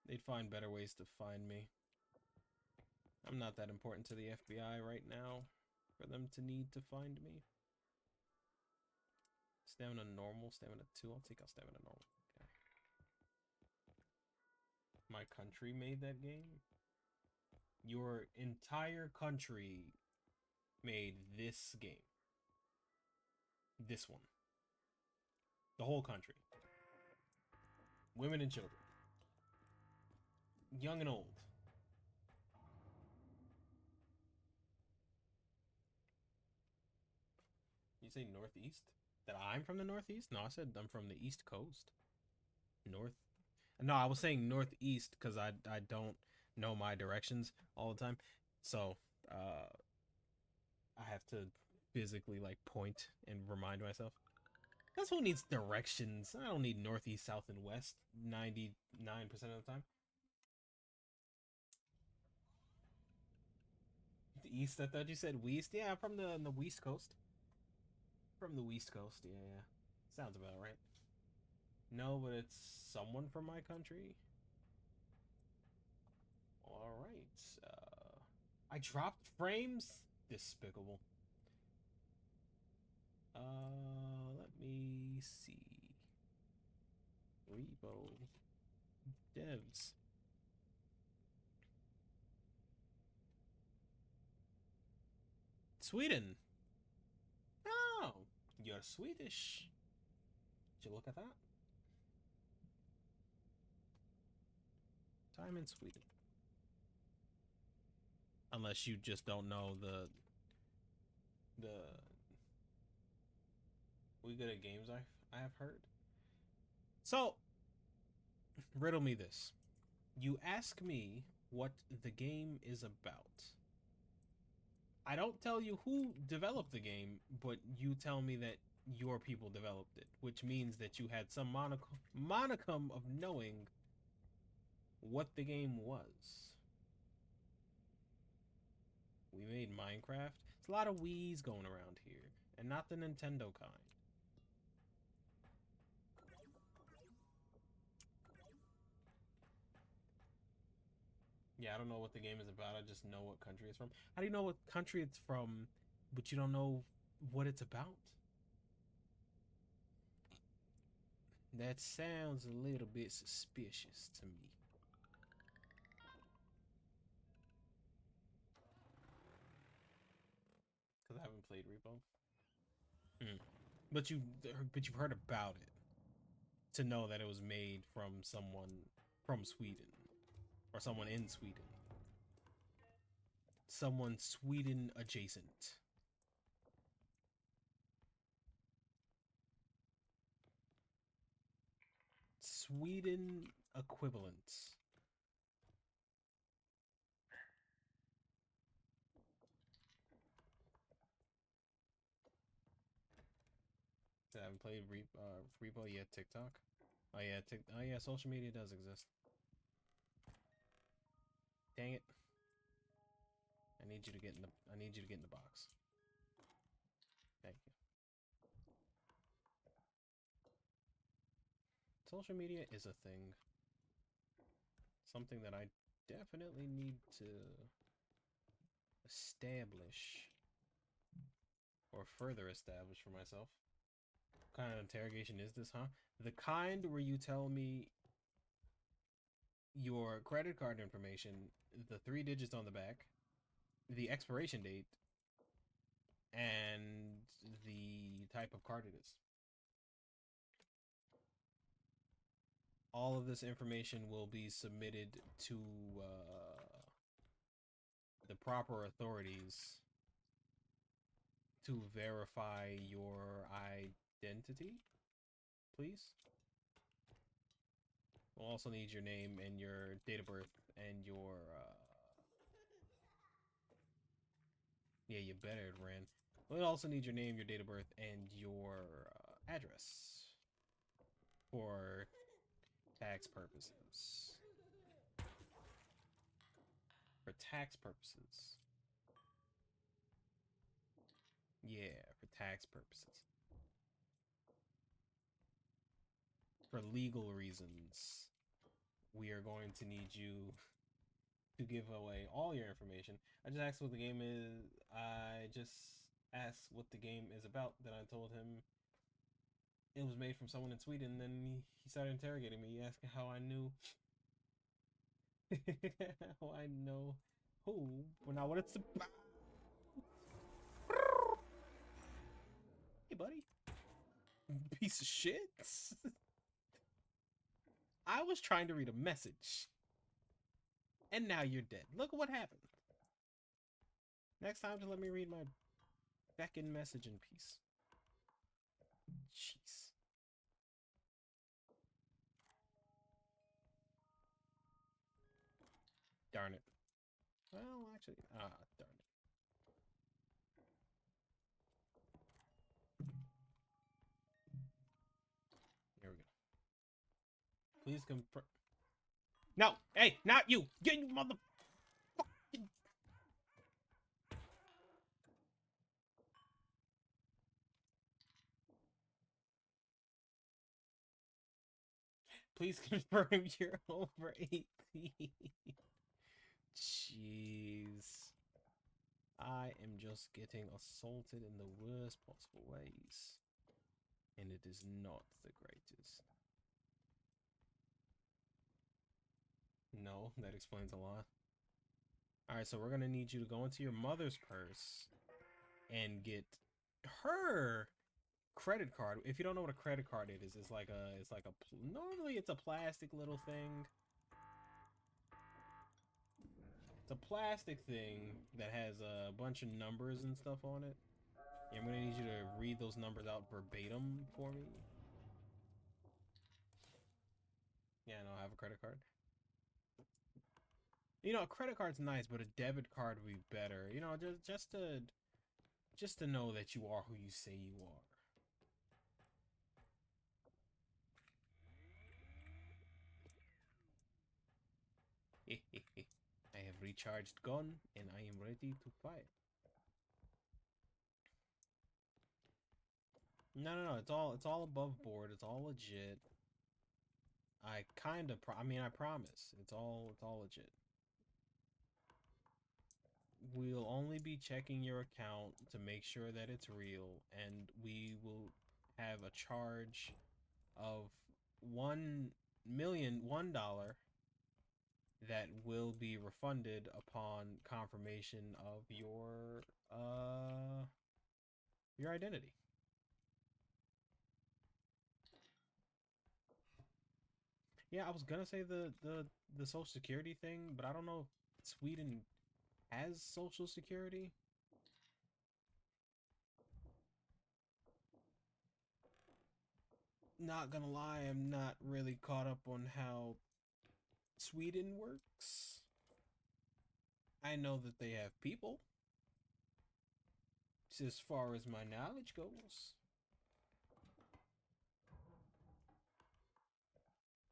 they'd find better ways to find me. I'm not that important to the FBI right now for them to need to find me. Stamina normal, stamina 2. I'll take out stamina normal. Okay. My country made that game? Your entire country made this game. This one. The whole country. Women and children. Young and old. You say northeast? That I'm from the northeast? No, I said I'm from the East Coast. North. No, I was saying northeast because I don't know my directions all the time. So I have to physically like point and remind myself. That's who needs directions. I don't need northeast, south, and west 99% of the time. The east, I thought you said west. Yeah, I'm from the west coast. From the west coast, yeah. Sounds about right. No, but it's someone from my country. Alright. I dropped frames? Despicable. Let me see. Repo. Devs. Sweden. Oh, you're Swedish. Did you look at that? Time in Sweden. unless you just don't know the we good at games I have heard. So, riddle me this. You ask me what the game is about. I don't tell you who developed the game, but you tell me that your people developed it, which means that you had some monicum of knowing what the game was. We made Minecraft. It's a lot of Wii's going around here, and not the Nintendo kind. Yeah, I don't know what the game is about. I just know what country it's from. How do you know what country it's from, but you don't know what it's about? That sounds a little bit suspicious to me. Because I haven't played Repo. Mm. But you've heard about it to know that it was made from someone from Sweden or someone in Sweden. Someone Sweden adjacent. Sweden equivalent. I haven't played Repo yet. TikTok. Oh yeah, oh yeah. Social media does exist. Dang it! I need you to get in the. I need you to get in the box. Thank you. Social media is a thing. Something that I definitely need to establish or further establish for myself. What kind of interrogation is this, huh? The kind where you tell me your credit card information, the 3 digits on the back, the expiration date, and the type of card it is. All of this information will be submitted to the proper authorities to verify your identity, please. We'll also need your name and your date of birth and your yeah, you better it ran. We'll also need your name, your date of birth, and your address for tax purposes. For tax purposes. Yeah, for tax purposes. For legal reasons, we are going to need you to give away all your information. I just asked what the game is. I just asked what the game is about. Then I told him it was made from someone in Sweden. Then he started interrogating me, asking how I knew. How I know who. Well, now what it's about. Hey, buddy. Piece of shit. I was trying to read a message. And now you're dead. Look what happened. Next time, just let me read my back-end message in peace. Jeez. Darn it. Well, actually, darn it. Here we go. Please confirm. No! Hey, not you! You mother... Please confirm you're over 18. Jeez. I am just getting assaulted in the worst possible ways. And it is not the greatest. No, that explains a lot. Alright, so we're gonna need you to go into your mother's purse and get her credit card. If you don't know what a credit card is, it's like normally it's a plastic little thing. It's a plastic thing that has a bunch of numbers and stuff on it. I'm gonna need you to read those numbers out verbatim for me. Yeah, no, I have a credit card. You know, a credit card's nice, but a debit card would be better. You know, just to know that you are who you say you are. I have recharged gun and I am ready to fight. No, it's all above board. It's all legit. I mean, I promise. It's all legit. We'll only be checking your account to make sure that it's real, and we will have a charge of $1,000,001 that will be refunded upon confirmation of your identity. Yeah, I was gonna say the Social Security thing, but I don't know if Sweden has Social Security. Not gonna lie, I'm not really caught up on how Sweden works. I know that they have people, as far as my knowledge goes.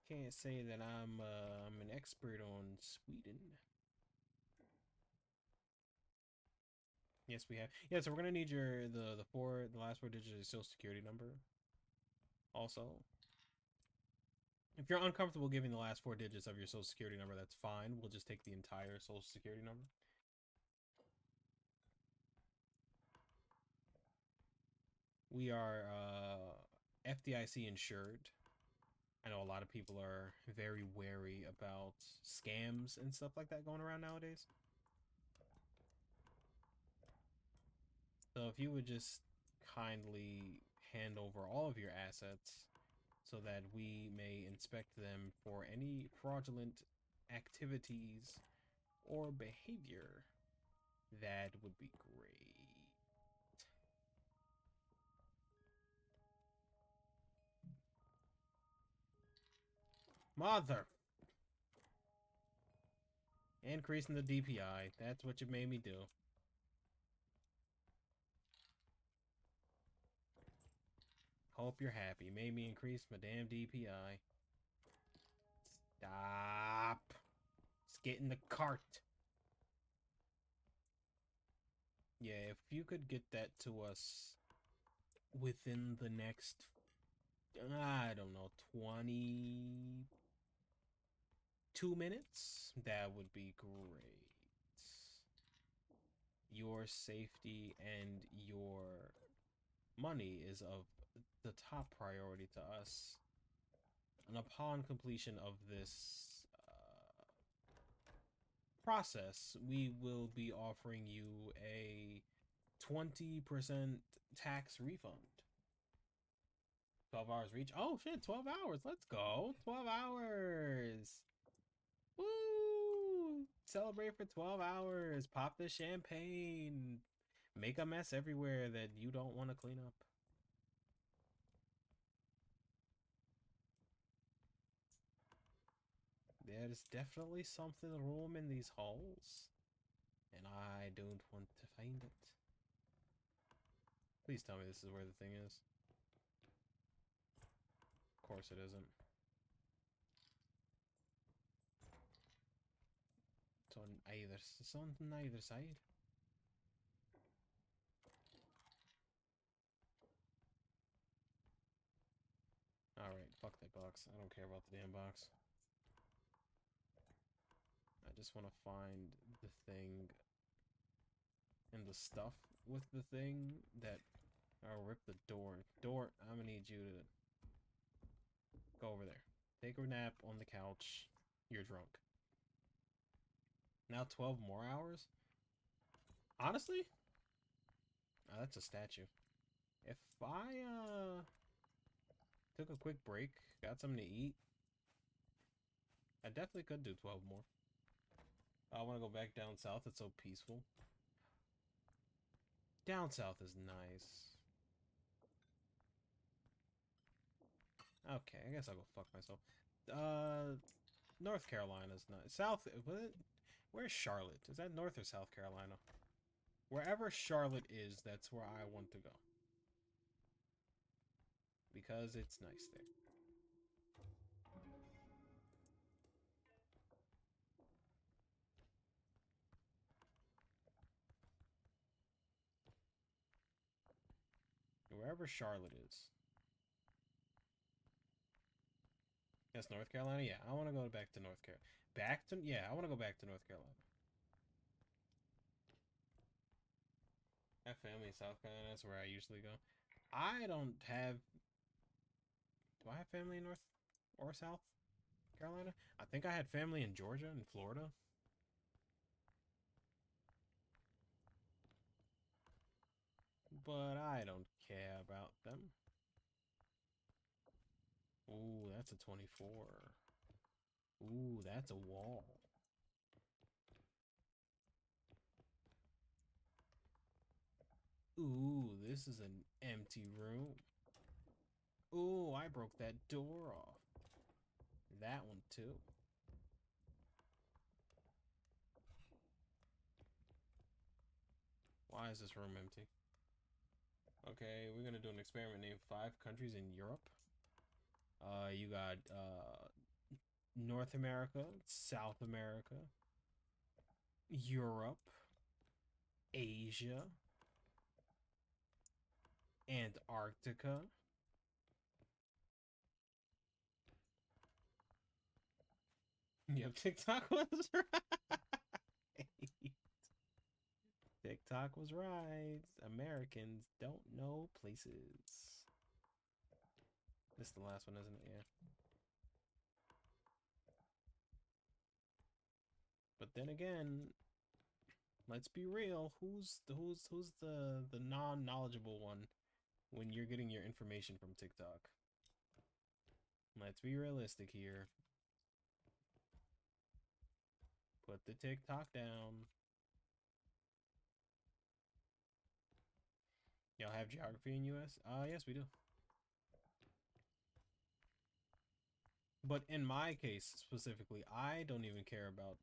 Can't say that I'm an expert on Sweden. Yes, we have. Yeah, so we're gonna need the last four digits of your Social Security number. Also, if you're uncomfortable giving the last four digits of your Social Security number, that's fine. We'll just take the entire Social Security number. We are FDIC insured. I know a lot of people are very wary about scams and stuff like that going around nowadays. So if you would just kindly hand over all of your assets so that we may inspect them for any fraudulent activities or behavior, that would be great. Mother! Increasing the DPI. That's what you made me do. Hope you're happy. Made me increase my damn DPI. Stop. Let's get in the cart. Yeah, if you could get that to us within the next, I don't know, 22 minutes, that would be great. Your safety and your money is of the top priority to us. And upon completion of this process, we will be offering you a 20% tax refund. 12 hours reach. Oh shit, 12 hours. Let's go. 12 hours. Woo! Celebrate for 12 hours. Pop the champagne. Make a mess everywhere that you don't want to clean up. There's definitely something room in these halls, and I don't want to find it. Please tell me this is where the thing is. Of course it isn't. It's on either side. Alright, fuck that box. I don't care about the damn box. I just want to find the thing and the stuff with the thing that... I'll rip the door. Door, I'm gonna need you to go over there. Take a nap on the couch. You're drunk. Now 12 more hours? Honestly? Oh, that's a statue. If I, took a quick break, got something to eat, I definitely could do 12 more. I want to go back down south. It's so peaceful. Down south is nice. Okay, I guess I'll go fuck myself. North Carolina's not South. Where's Charlotte? Is that North or South Carolina? Wherever Charlotte is, that's where I want to go. Because it's nice there. Wherever Charlotte is. That's North Carolina? Yeah, I want to go back to North Carolina. Yeah, I want to go back to North Carolina. I have family in South Carolina. That's where I usually go. I don't have... Do I have family in North or South Carolina? I think I had family in Georgia and Florida. But I don't care about them. Ooh, that's a 24. Ooh, that's a wall. Ooh, this is an empty room. Ooh, I broke that door off. That one too. Why is this room empty? Okay, we're gonna do an experiment. Name 5 countries in Europe. You got North America, South America, Europe, Asia, Antarctica. Yep, TikTok was right. TikTok was right. Americans don't know places. This is the last one, isn't it? Yeah. But then again, let's be real. Who's the non-knowledgeable one when you're getting your information from TikTok? Let's be realistic here. Put the TikTok down. Y'all have geography in US? Yes, we do. But in my case specifically, I don't even care about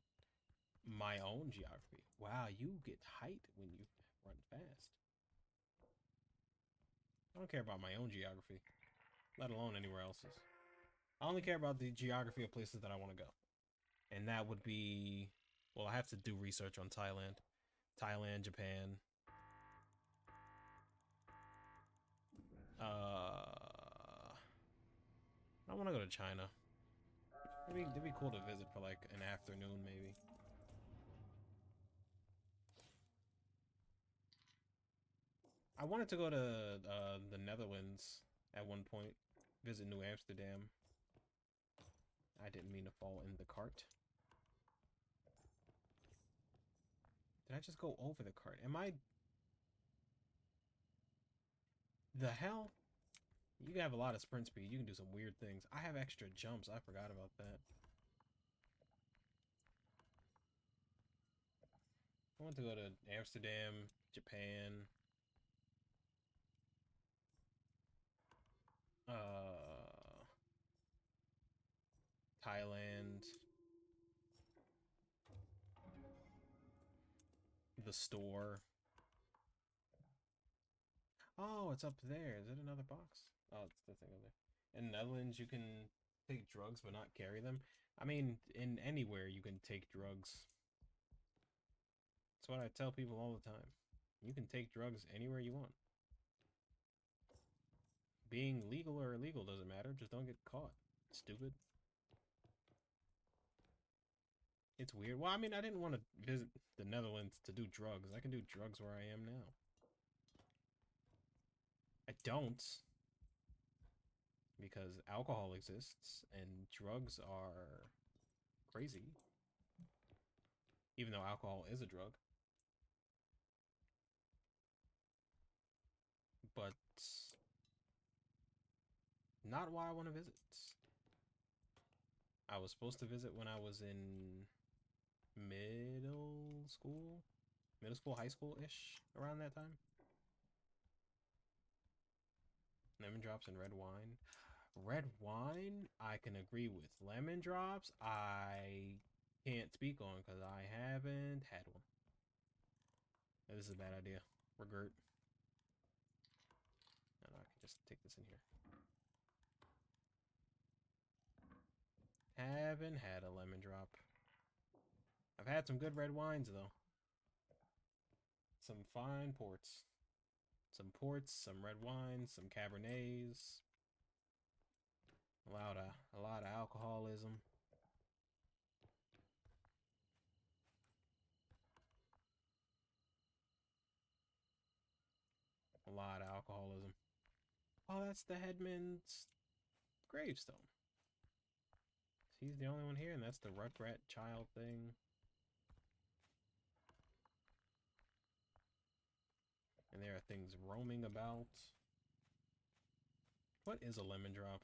my own geography. Wow, you get height when you run fast. I don't care about my own geography, let alone anywhere else's. I only care about the geography of places that I want to go. And that would be, well, I have to do research on Thailand. Thailand, Japan. I want to go to China. It'd be cool to visit for like an afternoon, maybe. I wanted to go to the Netherlands at one point, visit New Amsterdam. I didn't mean to fall in the cart. Did I just go over the cart? Am I... The hell? You have a lot of sprint speed. You can do some weird things. I have extra jumps. I forgot about that. I want to go to Amsterdam, Japan. Thailand. The store. Oh, it's up there. Is it another box? Oh, it's the thing over there. In Netherlands, you can take drugs but not carry them. I mean, in anywhere you can take drugs. That's what I tell people all the time. You can take drugs anywhere you want. Being legal or illegal doesn't matter. Just don't get caught. Stupid. It's weird. Well, I mean, I didn't want to visit the Netherlands to do drugs. I can do drugs where I am now. I don't. Because alcohol exists and drugs are crazy. Even though alcohol is a drug. But not why I want to visit. I was supposed to visit when I was in middle school, high school-ish, around that time. Lemon drops and red wine. Red wine, I can agree with. Lemon drops, I can't speak on because I haven't had one. This is a bad idea. Regret. No, I can just take this in here. Haven't had a lemon drop. I've had some good red wines though. Some fine ports. Some red wines, some Cabernets. A lot of alcoholism. A lot of alcoholism. Oh, that's the headman's gravestone. He's the only one here, and that's the Rugrat child thing. And there are things roaming about. What is a lemon drop?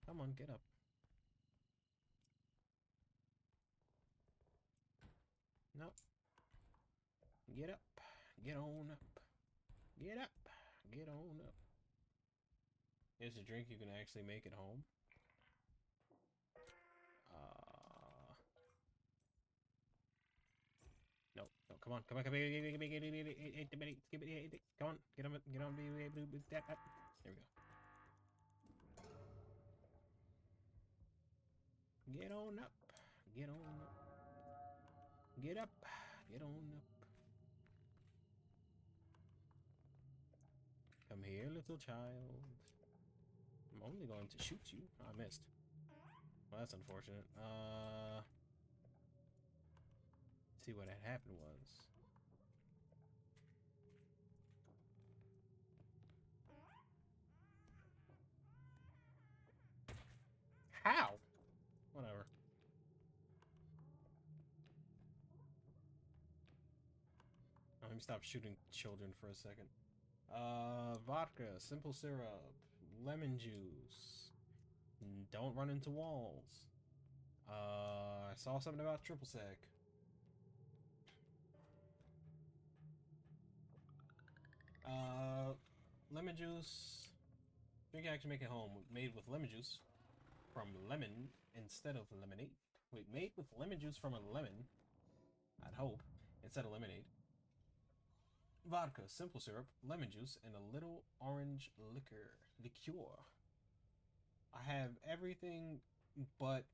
Come on, get up. No. Get up. Get on up. Get up. Get on up. Here's a drink you can actually make at home. No, no, come on, come on, come on, come on, get on, get on, there we go. Get on up, get on up, get up, get on up. Come here, little child. I'm only going to shoot you. Oh, I missed. Well, that's unfortunate. See what had happened was. How? Whatever. Let me stop shooting children for a second. Vodka, simple syrup, lemon juice. Don't run into walls. I saw something about triple sec. Lemon juice. Drink actually make it home. Made with lemon juice from lemon instead of lemonade. Wait, made with lemon juice from a lemon. I'd hope instead of lemonade. Vodka, simple syrup, lemon juice, and a little orange liqueur. I have everything but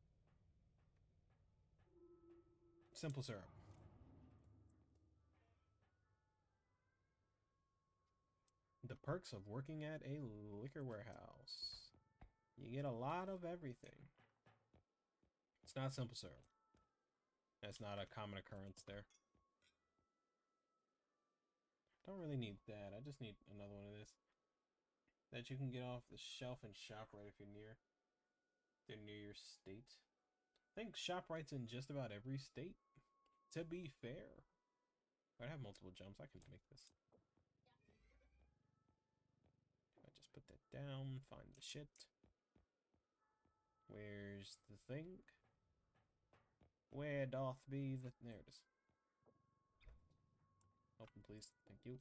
simple syrup. The perks of working at a liquor warehouse. You get a lot of everything. It's not simple syrup. That's not a common occurrence there. Don't really need that. I just need another one of this. That you can get off the shelf and ShopRite if you're near. They're near your state. I think ShopRite's in just about every state. To be fair. I have multiple jumps. I can make this. I just put that down. Find the shit. Where's the thing? Where doth be the... There it is. Open, please. Thank you.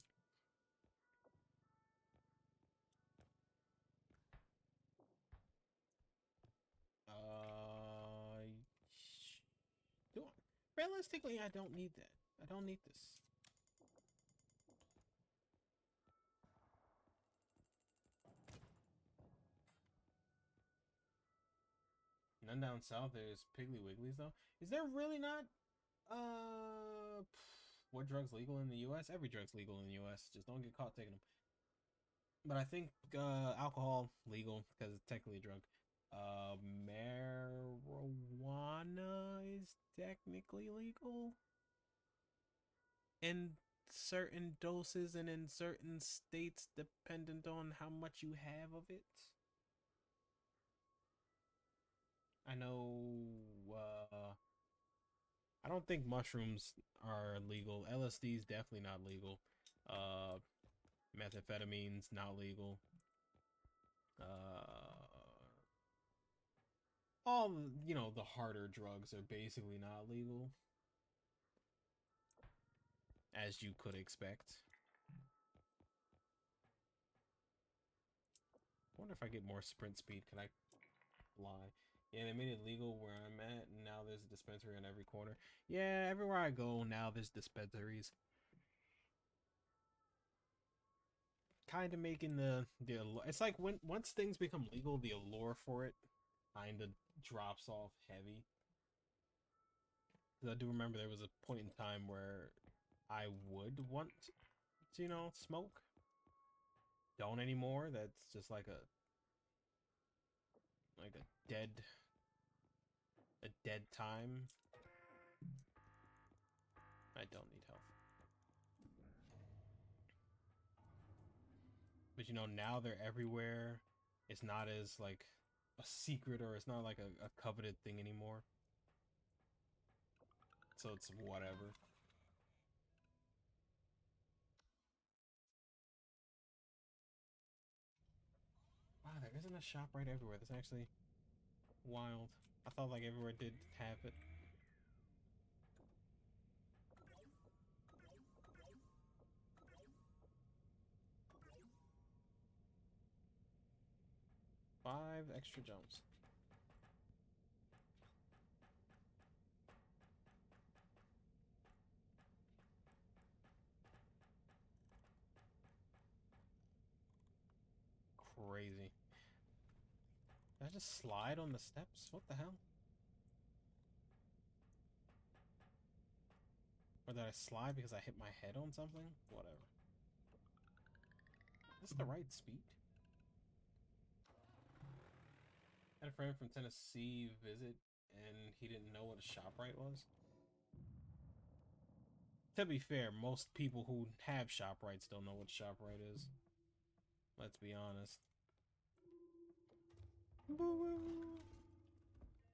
Realistically, I don't need that. I don't need this. None down south. There's Piggly Wigglies though. Is there really not? What drugs legal in the U.S.? Every drug's legal in the U.S. Just don't get caught taking them. But I think alcohol legal because it's technically a drug. Marijuana is technically legal in certain doses and in certain states, dependent on how much you have of it. I know. I don't think mushrooms are legal. LSD is definitely not legal. Methamphetamine's not legal. all, you know, the harder drugs are basically not legal, as you could expect. I wonder if I get more sprint speed, can I fly? Yeah, they made it legal where I'm at, and now there's a dispensary on every corner. Yeah, everywhere I go now there's dispensaries. Kind of making the it's like when once things become legal, the allure for it kind of drops off heavy. Because I do remember there was a point in time where I would want to, you know, smoke. Don't anymore. That's just like a dead time. I don't need health. But you know, now they're everywhere. It's not as like a secret, or it's not like a coveted thing anymore. So it's whatever. Wow, there isn't a shop right everywhere. That's actually wild. I thought like everywhere did have it. Five extra jumps. Crazy. Did I just slide on the steps? What the hell? Or did I slide because I hit my head on something? Whatever. Is this the right speed? I had a friend from Tennessee visit, and he didn't know what a ShopRite was. To be fair, most people who have ShopRites don't know what ShopRite is. Let's be honest.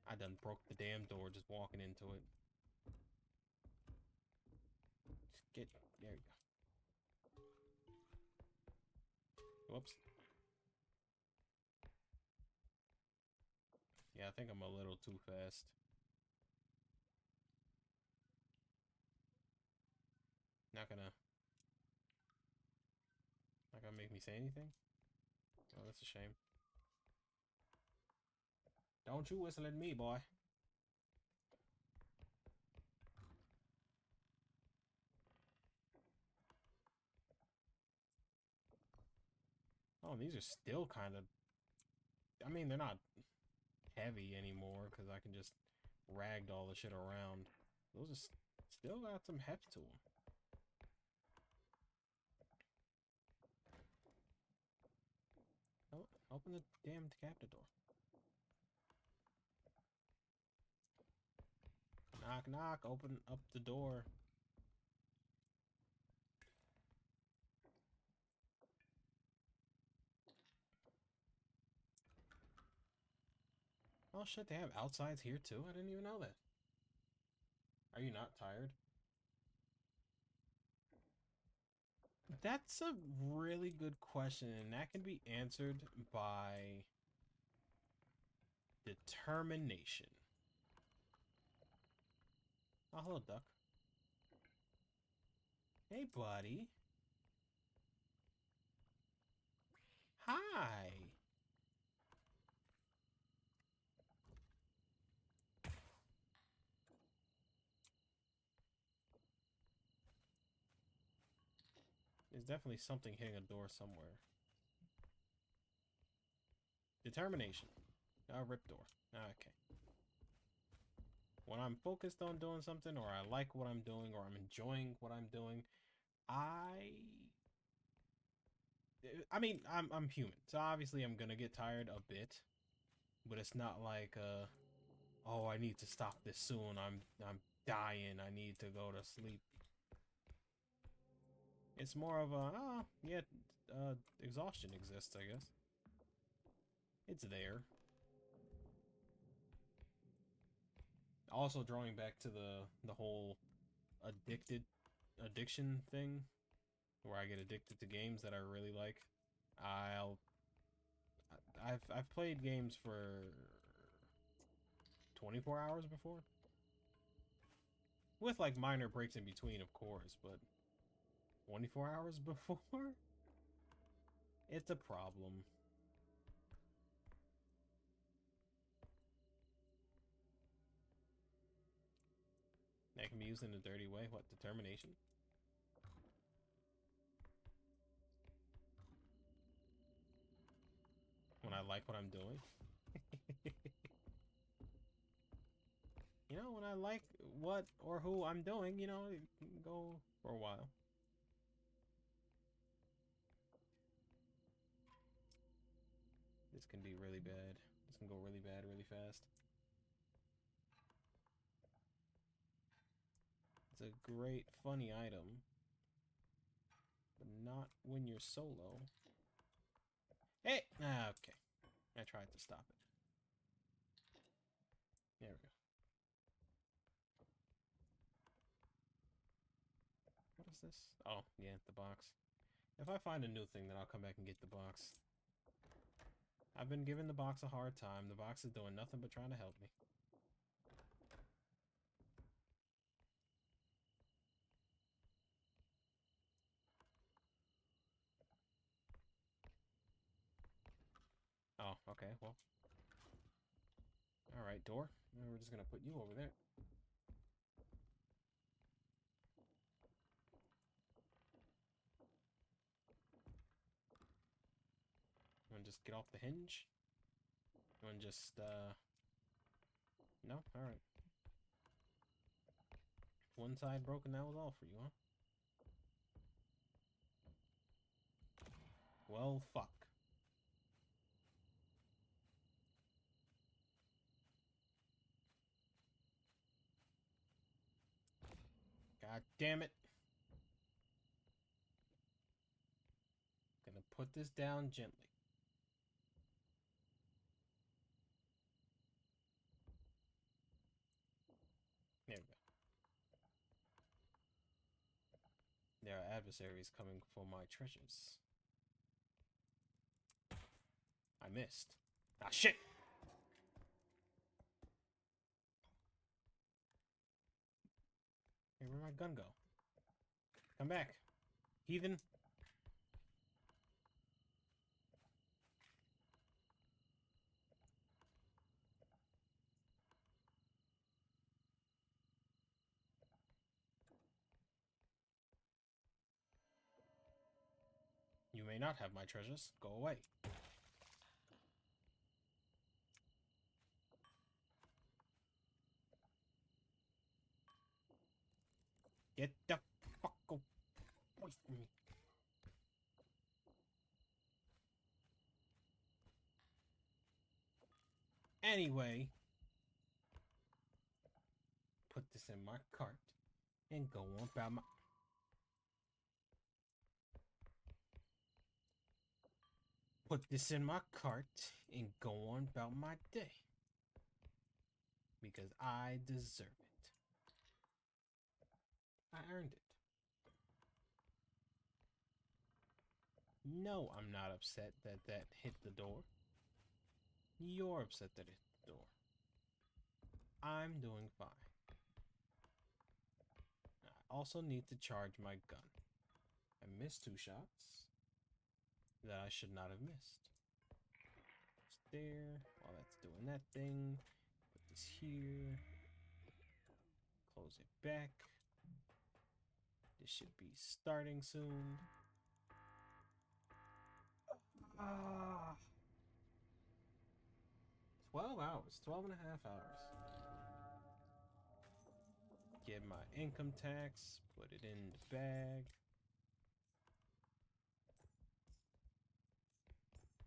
I done broke the damn door just walking into it. Just get there you go. Whoops. Yeah, I think I'm a little too fast. Not gonna make me say anything? Oh, that's a shame. Don't you whistle at me, boy. Oh, these are still kind of... I mean, they're not heavy anymore because I can just ragdoll the shit around. Those are still got some heft to them. Oh, open the damn captive door. Knock, knock. Open up the door. Oh shit, they have outsides here too? I didn't even know that. Are you not tired? That's a really good question, and that can be answered by determination. Oh, hello, duck. Hey, buddy. Hi. There's definitely something hitting a door somewhere. Determination. Rip door. Okay. When I'm focused on doing something, or I like what I'm doing, or I'm enjoying what I'm doing, I... I mean, I'm human, so obviously I'm gonna get tired a bit, but it's not like, oh, I need to stop this soon. I'm dying. I need to go to sleep. It's more of a, oh, yeah, exhaustion exists, I guess. It's there. Also, drawing back to the whole addiction thing, where I get addicted to games that I really like. I've played games for 24 hours before? With like minor breaks in between, of course, but 24 hours before? It's a problem. That can be used in a dirty way. What, determination? When I like what I'm doing? You know, when I like what or who I'm doing, you know, it can go for a while. This can be really bad. This can go really bad really fast. It's a great, funny item. But not when you're solo. Hey! Ah, okay. I tried to stop it. There we go. What is this? Oh, yeah, the box. If I find a new thing, then I'll come back and get the box. I've been giving the box a hard time. The box is doing nothing but trying to help me. Oh, okay, well. Alright, door. We're just gonna put you over there. You wanna just get off the hinge? You wanna just, No? Alright. One side broken, that was all for you, huh? Well, fuck. God damn it. Gonna put this down gently. There we go. There are adversaries coming for my treasures. I missed. Ah, shit! Hey, where'd my gun go? Come back. Heathen. You may not have my treasures. Go away. Get the fuck away from me. Anyway, put this in my cart and go on about my... Put this in my cart and go on about my day. Because I deserve it. I earned it. No, I'm not upset that that hit the door. You're upset that it hit the door. I'm doing fine. I also need to charge my gun. I missed 2 shots that I should not have missed. It's there. While that's doing that thing. Put this here. Close it back. This should be starting soon. 12 hours. 12 and a half hours. Get my income tax. Put it in the bag.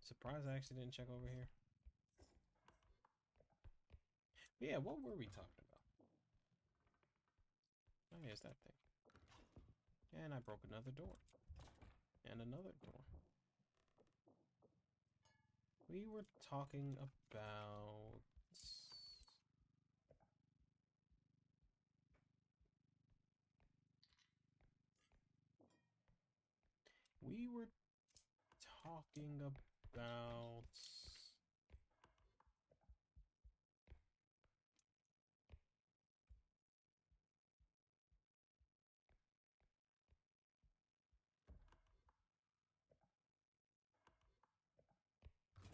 Surprised I actually didn't check over here. But yeah, what were we talking about? Oh, yeah, it's that thing. And I broke another door. And another door. We were talking about... We were talking about...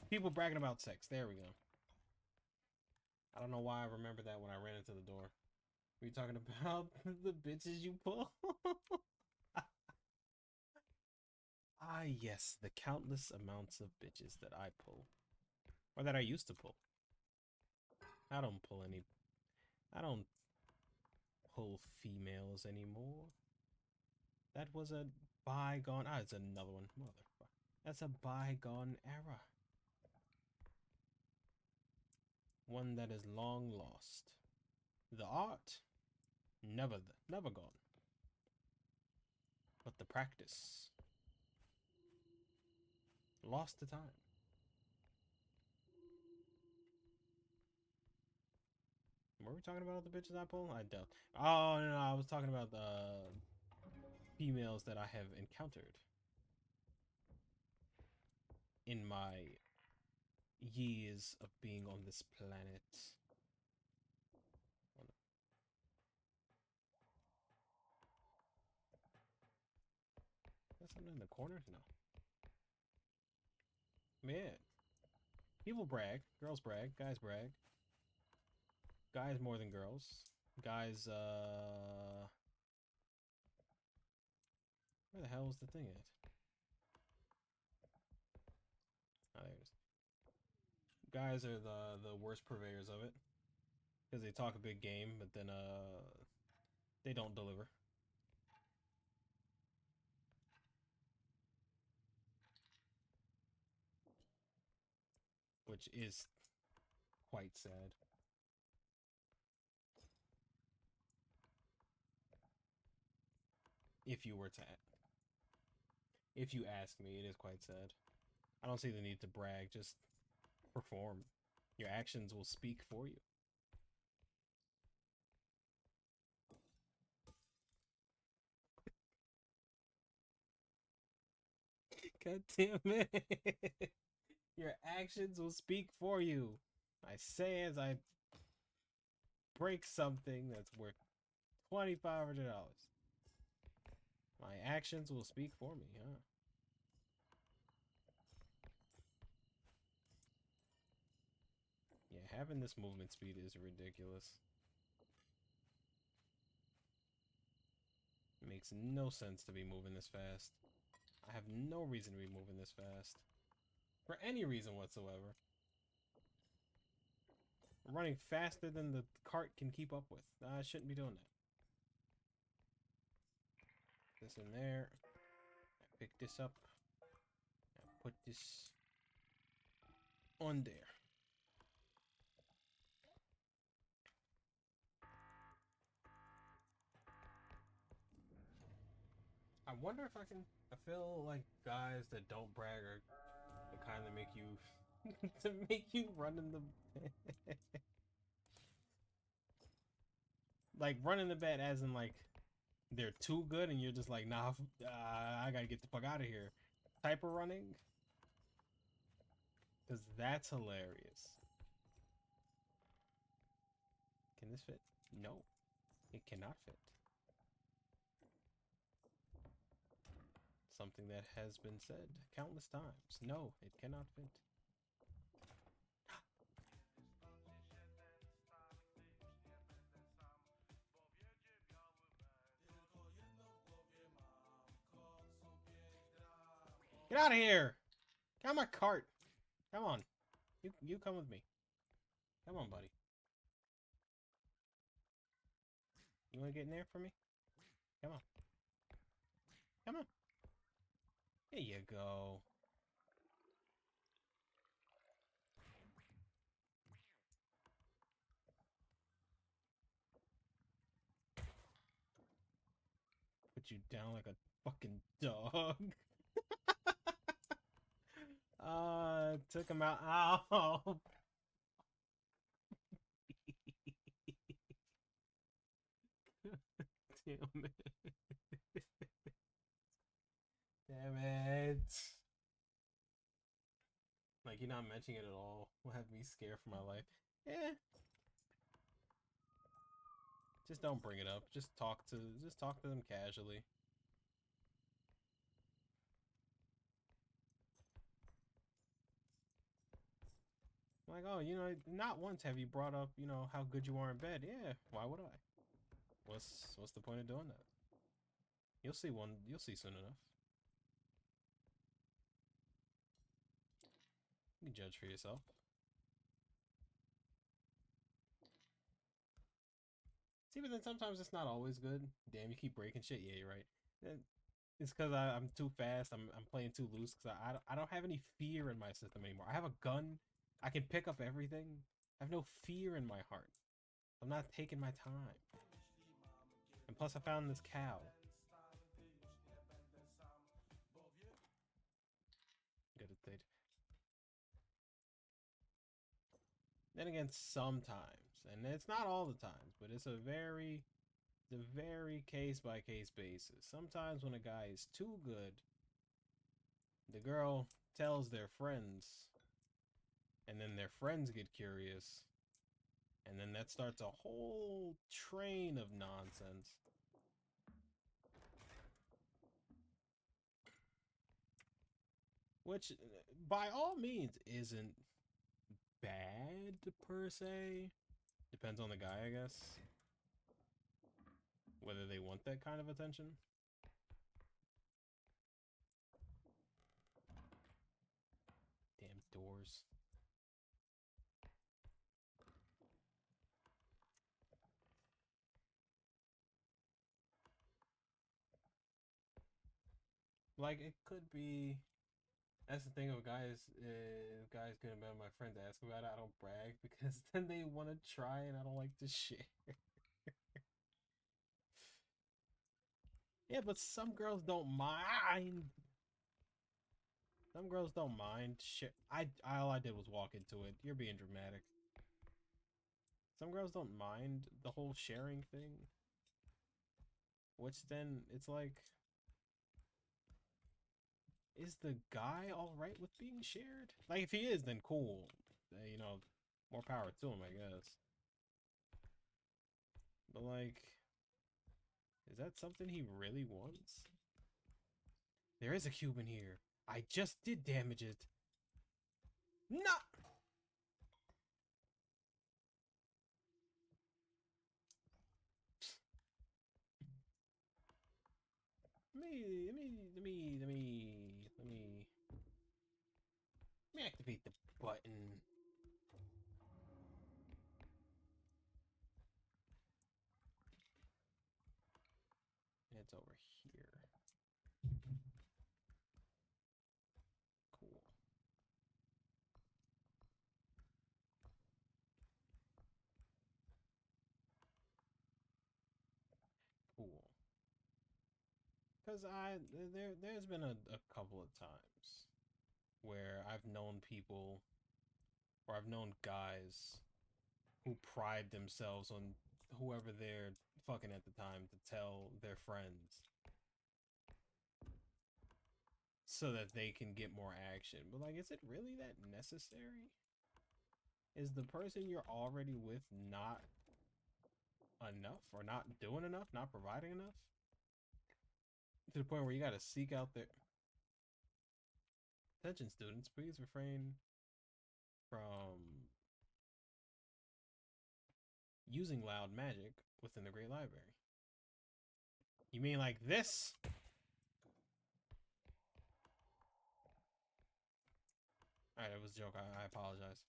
People bragging about sex. There we go. I don't know why I remember that when I ran into the door. Were you talking about the bitches you pull? Ah, yes, the countless amounts of bitches that I pull. Or that I used to pull. I don't pull any... I don't pull females anymore. That was a bygone... Ah, it's another one. Motherfucker. That's a bygone era. One that is long lost. The art, never gone. But the practice, lost to time. Were we talking about the bitches I pull? I doubt. Oh no, I was talking about the females that I have encountered in my years of being on this planet. Oh, no. Is that something in the corner? No. Man, people brag, girls brag, guys brag. Guys more than girls. Guys, where the hell is the thing at? Oh, there it is. Guys are the worst purveyors of it. Because they talk a big game, but then, they don't deliver. Which is quite sad. If you were to... If you ask me, it is quite sad. I don't see the need to brag, just perform. Your actions will speak for you. God damn it. Your actions will speak for you. I say as I break something that's worth $2,500. My actions will speak for me, huh? Yeah, having this movement speed is ridiculous. It makes no sense to be moving this fast. I have no reason to be moving this fast. For any reason whatsoever. I'm running faster than the cart can keep up with. I shouldn't be doing that. This in there. I pick this up. I put this on there. I wonder if I can... I feel like guys that don't brag are the kind that make you... to make you run in the... like, run in the bed as in, like, they're too good and you're just like, nah, I gotta get the fuck out of here. Type of running. Because that's hilarious. Can this fit? No. It cannot fit. Something that has been said countless times. No, it cannot fit. Get out of here! Get on my cart! Come on. You come with me. Come on, buddy. You wanna get in there for me? Come on. Come on. There you go. Put you down like a fucking dog. Took him out. Ow. Damn it. Damn it. Like, you're not mentioning it at all will have me scared for my life. Eh. Just don't bring it up. Just talk to them casually. Like, oh, you know, not once have you brought up, you know, how good you are in bed. Yeah, why would I? What's the point of doing that? You'll see one. You'll see soon enough. You can judge for yourself. See, but then sometimes it's not always good. Damn, you keep breaking shit. Yeah, you're right. It's because I'm too fast. I'm playing too loose because I don't have any fear in my system anymore. I have a gun. I can pick up everything. I have no fear in my heart. I'm not taking my time. And plus, I found this cow. Good at it. Then again, sometimes, and it's not all the times, but it's a very case by case basis. Sometimes when a guy is too good, the girl tells their friends, and then their friends get curious, and then that starts a whole train of nonsense. Which, by all means, isn't bad per se. Depends on the guy, I guess. Whether they want that kind of attention. Damn doors. Like, it could be. That's the thing of guys. If guys couldn't be my friend to ask about it, I don't brag because then they want to try and I don't like to share. Yeah, but some girls don't mind. Some girls don't mind shit. All I did was walk into it. You're being dramatic. Some girls don't mind the whole sharing thing. Which then it's like, is the guy all right with being shared? Like, if he is, then cool. You know, more power to him, I guess. But like, is that something he really wants? There is a cube in here. I just did damage it. No! Let me activate the button. It's over here. Cool. Cool. Because there's been a couple of times where I've known people, or I've known guys who pride themselves on whoever they're fucking at the time to tell their friends so that they can get more action. But like, is it really that necessary? Is the person you're already with not enough, or not doing enough, not providing enough? To the point where you gotta seek out their attention. Students, please refrain from using loud magic within the Great Library. You mean like this? Alright, it was a joke. I apologize.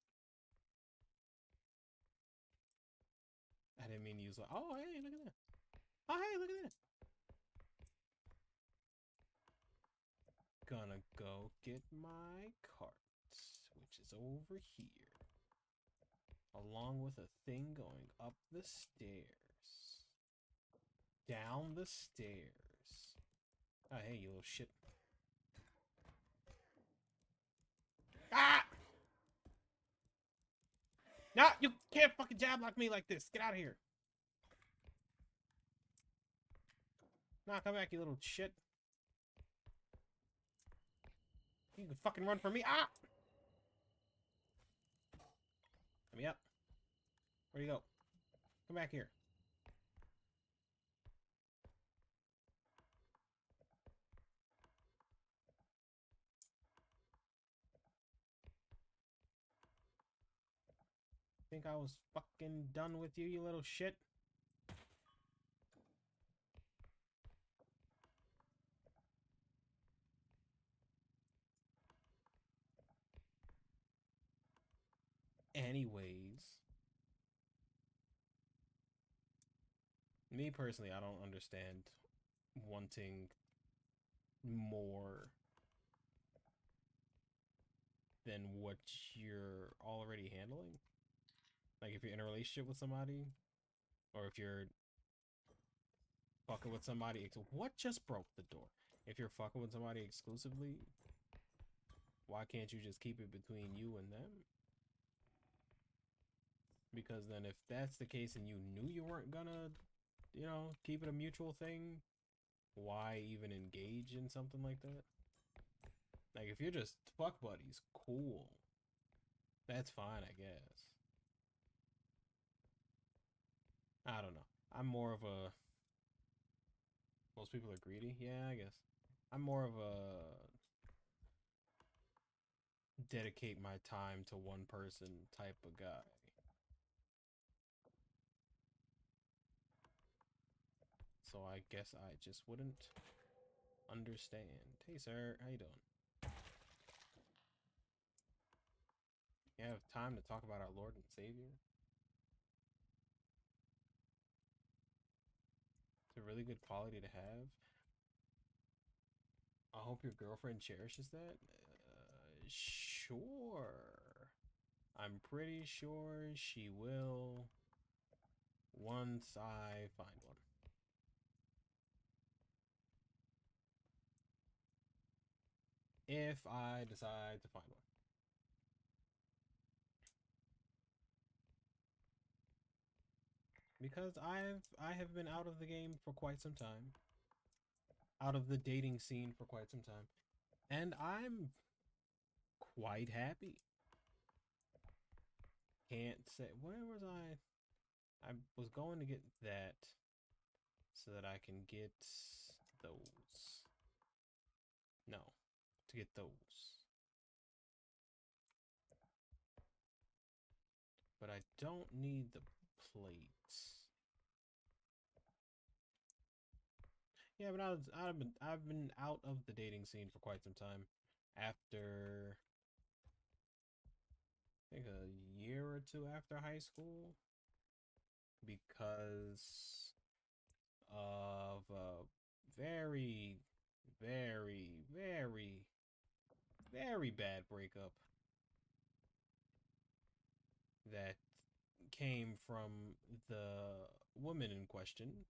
I didn't mean to use. Oh, hey, look at that. Oh, hey, look at that. Gonna go get my cart, which is over here, along with a thing going up the stairs, down the stairs. Oh, hey, you little shit. Ah! No, you can't fucking jab like me like this. Get out of here. Nah, come back, you little shit. You can fucking run from me. Ah! Let me up. Where'd you go? Come back here. Think I was fucking done with you, you little shit? Anyways, me personally, I don't understand wanting more than what you're already handling. Like if you're in a relationship with somebody, or if you're fucking with somebody, what just broke the door? If you're fucking with somebody exclusively, why can't you just keep it between you and them? Because then if that's the case and you knew you weren't gonna, you know, keep it a mutual thing, why even engage in something like that? Like if you're just fuck buddies, cool. That's fine, I guess. I don't know. I'm more of a most people are greedy. Yeah, I guess. I'm more of a dedicate my time to one person type of guy. So I guess I just wouldn't understand. Hey sir, how you doing? You have time to talk about our Lord and Savior? It's a really good quality to have. I hope your girlfriend cherishes that. Sure. I'm pretty sure she will once I find one. If I decide to find one. Because I have been out of the game for quite some time. Out of the dating scene for quite some time. And I'm quite happy. Can't say where was I? I was going to get that so that I can get those. No, to get those. But I don't need the plates. Yeah, but I've been out of the dating scene for quite some time. After I think a year or two after high school, because of a very, very, very, very bad breakup that came from the woman in question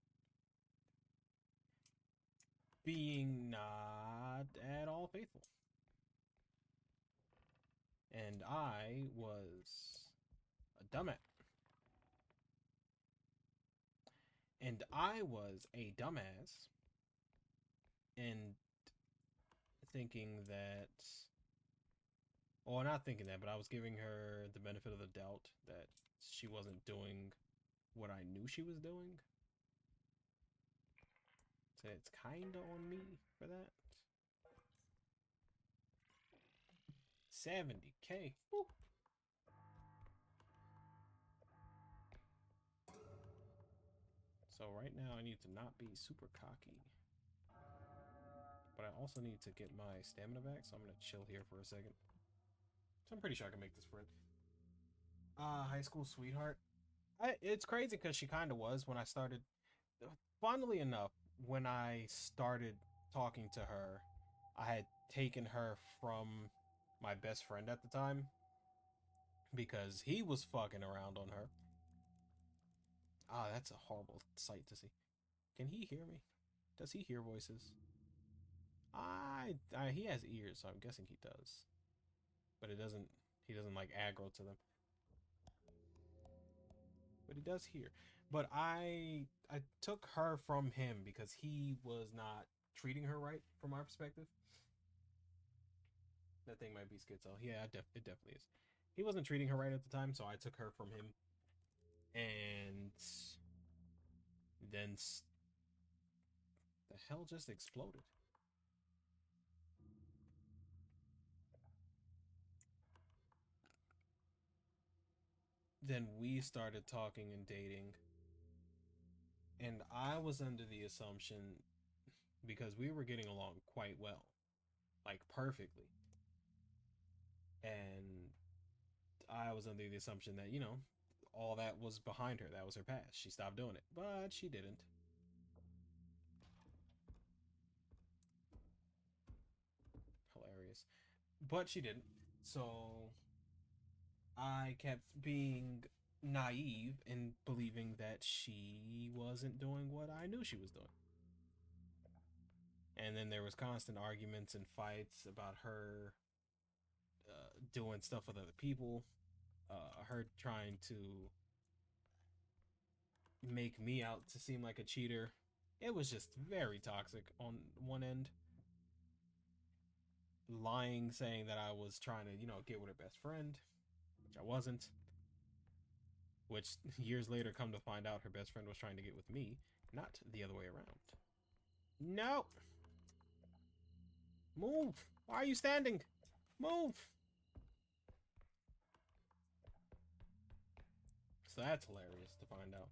being not at all faithful. And I was a dumbass. And I was a dumbass and thinking that, or not thinking that, but I was giving her the benefit of the doubt that she wasn't doing what I knew she was doing. So it's kind of on me for that. 70K. Woo. So right now I need to not be super cocky. But I also need to get my stamina back, so I'm going to chill here for a second. So I'm pretty sure I can make this sprint. High school sweetheart. It's crazy because she kind of was when I started. Funnily enough, when I started talking to her, I had taken her from my best friend at the time because he was fucking around on her. Ah, that's a horrible sight to see. Can he hear me? Does he hear voices? He has ears, so I'm guessing he does. But it doesn't. He doesn't like aggro to them. But he does hear. But I took her from him because he was not treating her right from our perspective. That thing might be schizo. Yeah, it definitely is. He wasn't treating her right at the time, so I took her from him. And then the hell just exploded. then we started talking and dating. And I was under the assumption, because we were getting along quite well, like perfectly. And I was under the assumption that, all that was behind her. That was her past. She stopped doing it. But she didn't. Hilarious. But she didn't. So I kept being naive and believing that she wasn't doing what I knew she was doing. And then there was constant arguments and fights about her doing stuff with other people, her trying to make me out to seem like a cheater. It was just very toxic on one end. Lying, saying that I was trying to, get with her best friend, which I wasn't. Which years later, come to find out, her best friend was trying to get with me, not the other way around. No! Move! Why are you standing? Move! So that's hilarious to find out.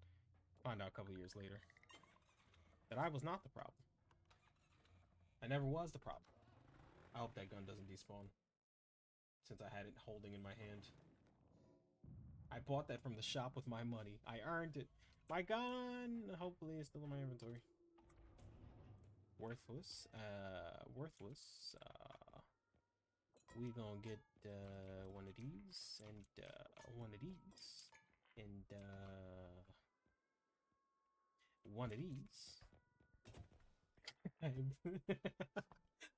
Find out a couple years later that I was not the problem. I never was the problem. I hope that gun doesn't despawn, since I had it holding in my hand. I bought that from the shop with my money. I earned it. My gun, hopefully, is still in my inventory. Worthless. Worthless. We gonna get one of these and one of these and one of these.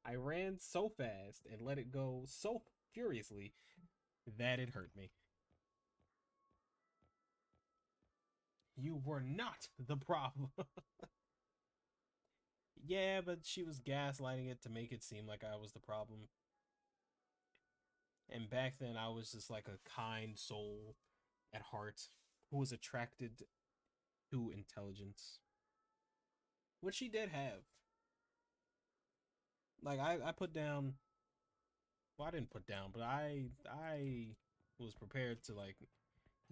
I ran so fast and let it go so furiously that it hurt me. You were not the problem. Yeah, but she was gaslighting it to make it seem like I was the problem. And back then, I was just like a kind soul at heart who was attracted to intelligence, which she did have. Like I put down. Well, I didn't put down, but I was prepared to like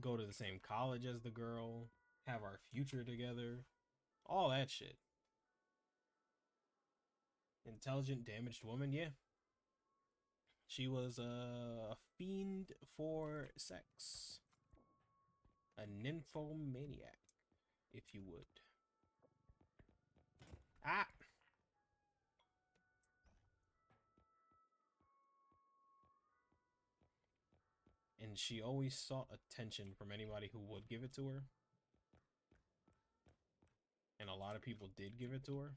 go to the same college as the girl, have our future together, all that shit. Intelligent, damaged woman, yeah. She was a fiend for sex. A nymphomaniac, if you would. Ah! And she always sought attention from anybody who would give it to her. And a lot of people did give it to her.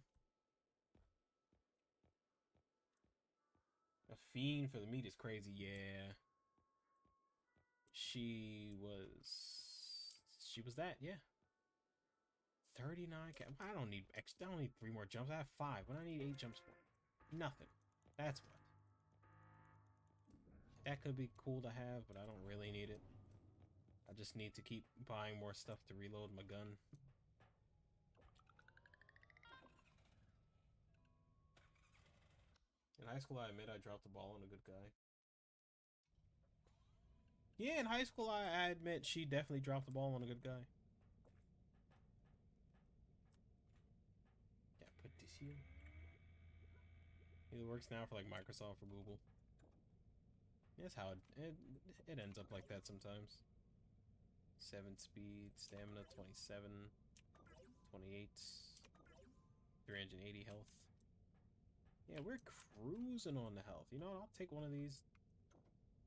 A fiend for the meat is crazy, yeah. She was that, yeah. 39. I don't need extra. I don't need 3 more jumps. I have 5. What do I need 8 jumps for? Nothing. That's what. That could be cool to have, but I don't really need it. I just need to keep buying more stuff to reload my gun. In high school, I admit I dropped the ball on a good guy. Yeah, in high school, I admit she definitely dropped the ball on a good guy. Yeah, put this here. It works now for like Microsoft or Google. That's how it ends up like that sometimes. 7 speed, stamina 27, 28, 380 health. Yeah, we're cruising on the health. You know what? I'll take one of these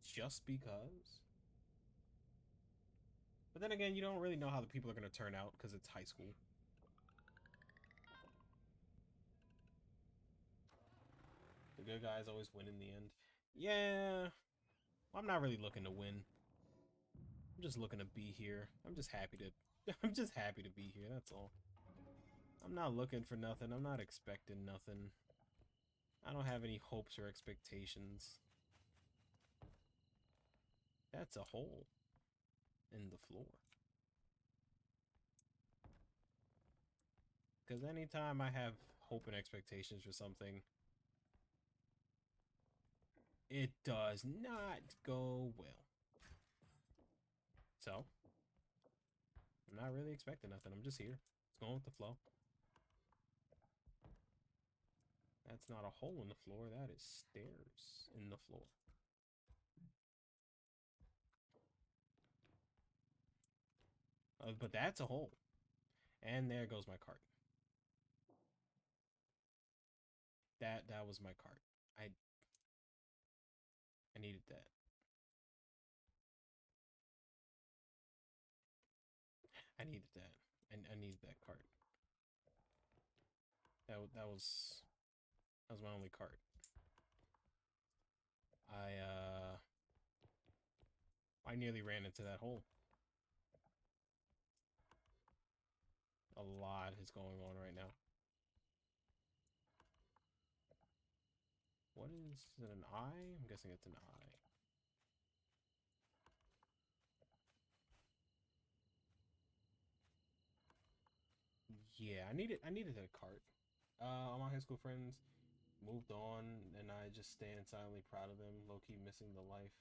just because. But then again, you don't really know how the people are going to turn out because it's high school. The good guys always win in the end. Yeah, I'm not really looking to win. I'm just looking to be here. I'm just happy to be here, that's all. I'm not looking for nothing. I'm not expecting nothing. I don't have any hopes or expectations. That's a hole in the floor. Because anytime I have hope and expectations for something, it does not go well. So, not really expecting nothing. I'm just here. It's going with the flow. That's not a hole in the floor. That is stairs in the floor. But that's a hole. And there goes my cart. That was my cart. I needed that. I needed that. I needed that cart. That was my only cart. I nearly ran into that hole. A lot is going on right now. What is it, an eye? I'm guessing it's an eye. Yeah, I needed a cart. All my high school friends moved on, and I just stand silently proud of them. Low key missing the life.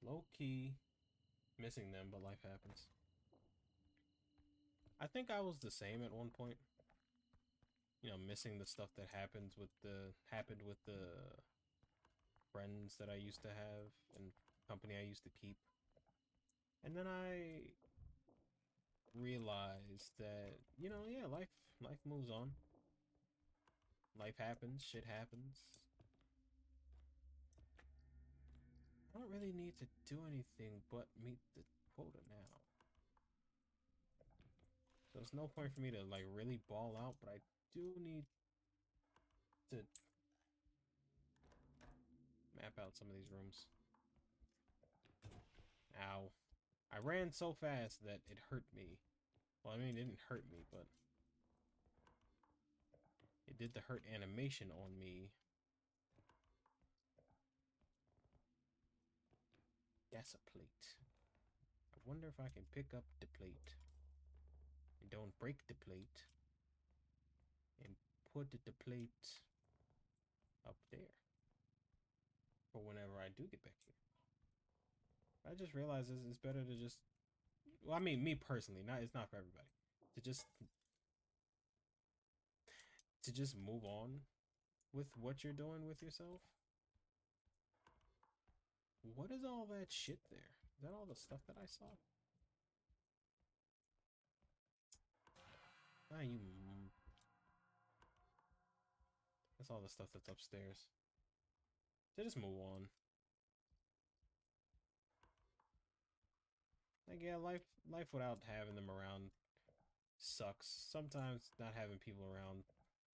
Low key missing them, but life happens. I think I was the same at one point. You know, missing the stuff that happened with the friends that I used to have and company I used to keep. And then I realized that, you know, yeah, life moves on. Life happens, shit happens. I don't really need to do anything but meet the quota now. So there's no point for me to like really ball out, but I do need to map out some of these rooms. Ow. I ran so fast that it hurt me. Well, I mean, it didn't hurt me, but it did the hurt animation on me. That's a plate. I wonder if I can pick up the plate. And don't break the plate. And put the plate up there. For whenever I do get back here. I just realized it's better to just... Well, I mean, me personally. It's not for everybody. To just move on with what you're doing with yourself. What is all that shit there? Is that all the stuff that I saw? Ah, you... That's all the stuff that's upstairs. So just move on. Like, yeah, life without having them around sucks. Sometimes not having people around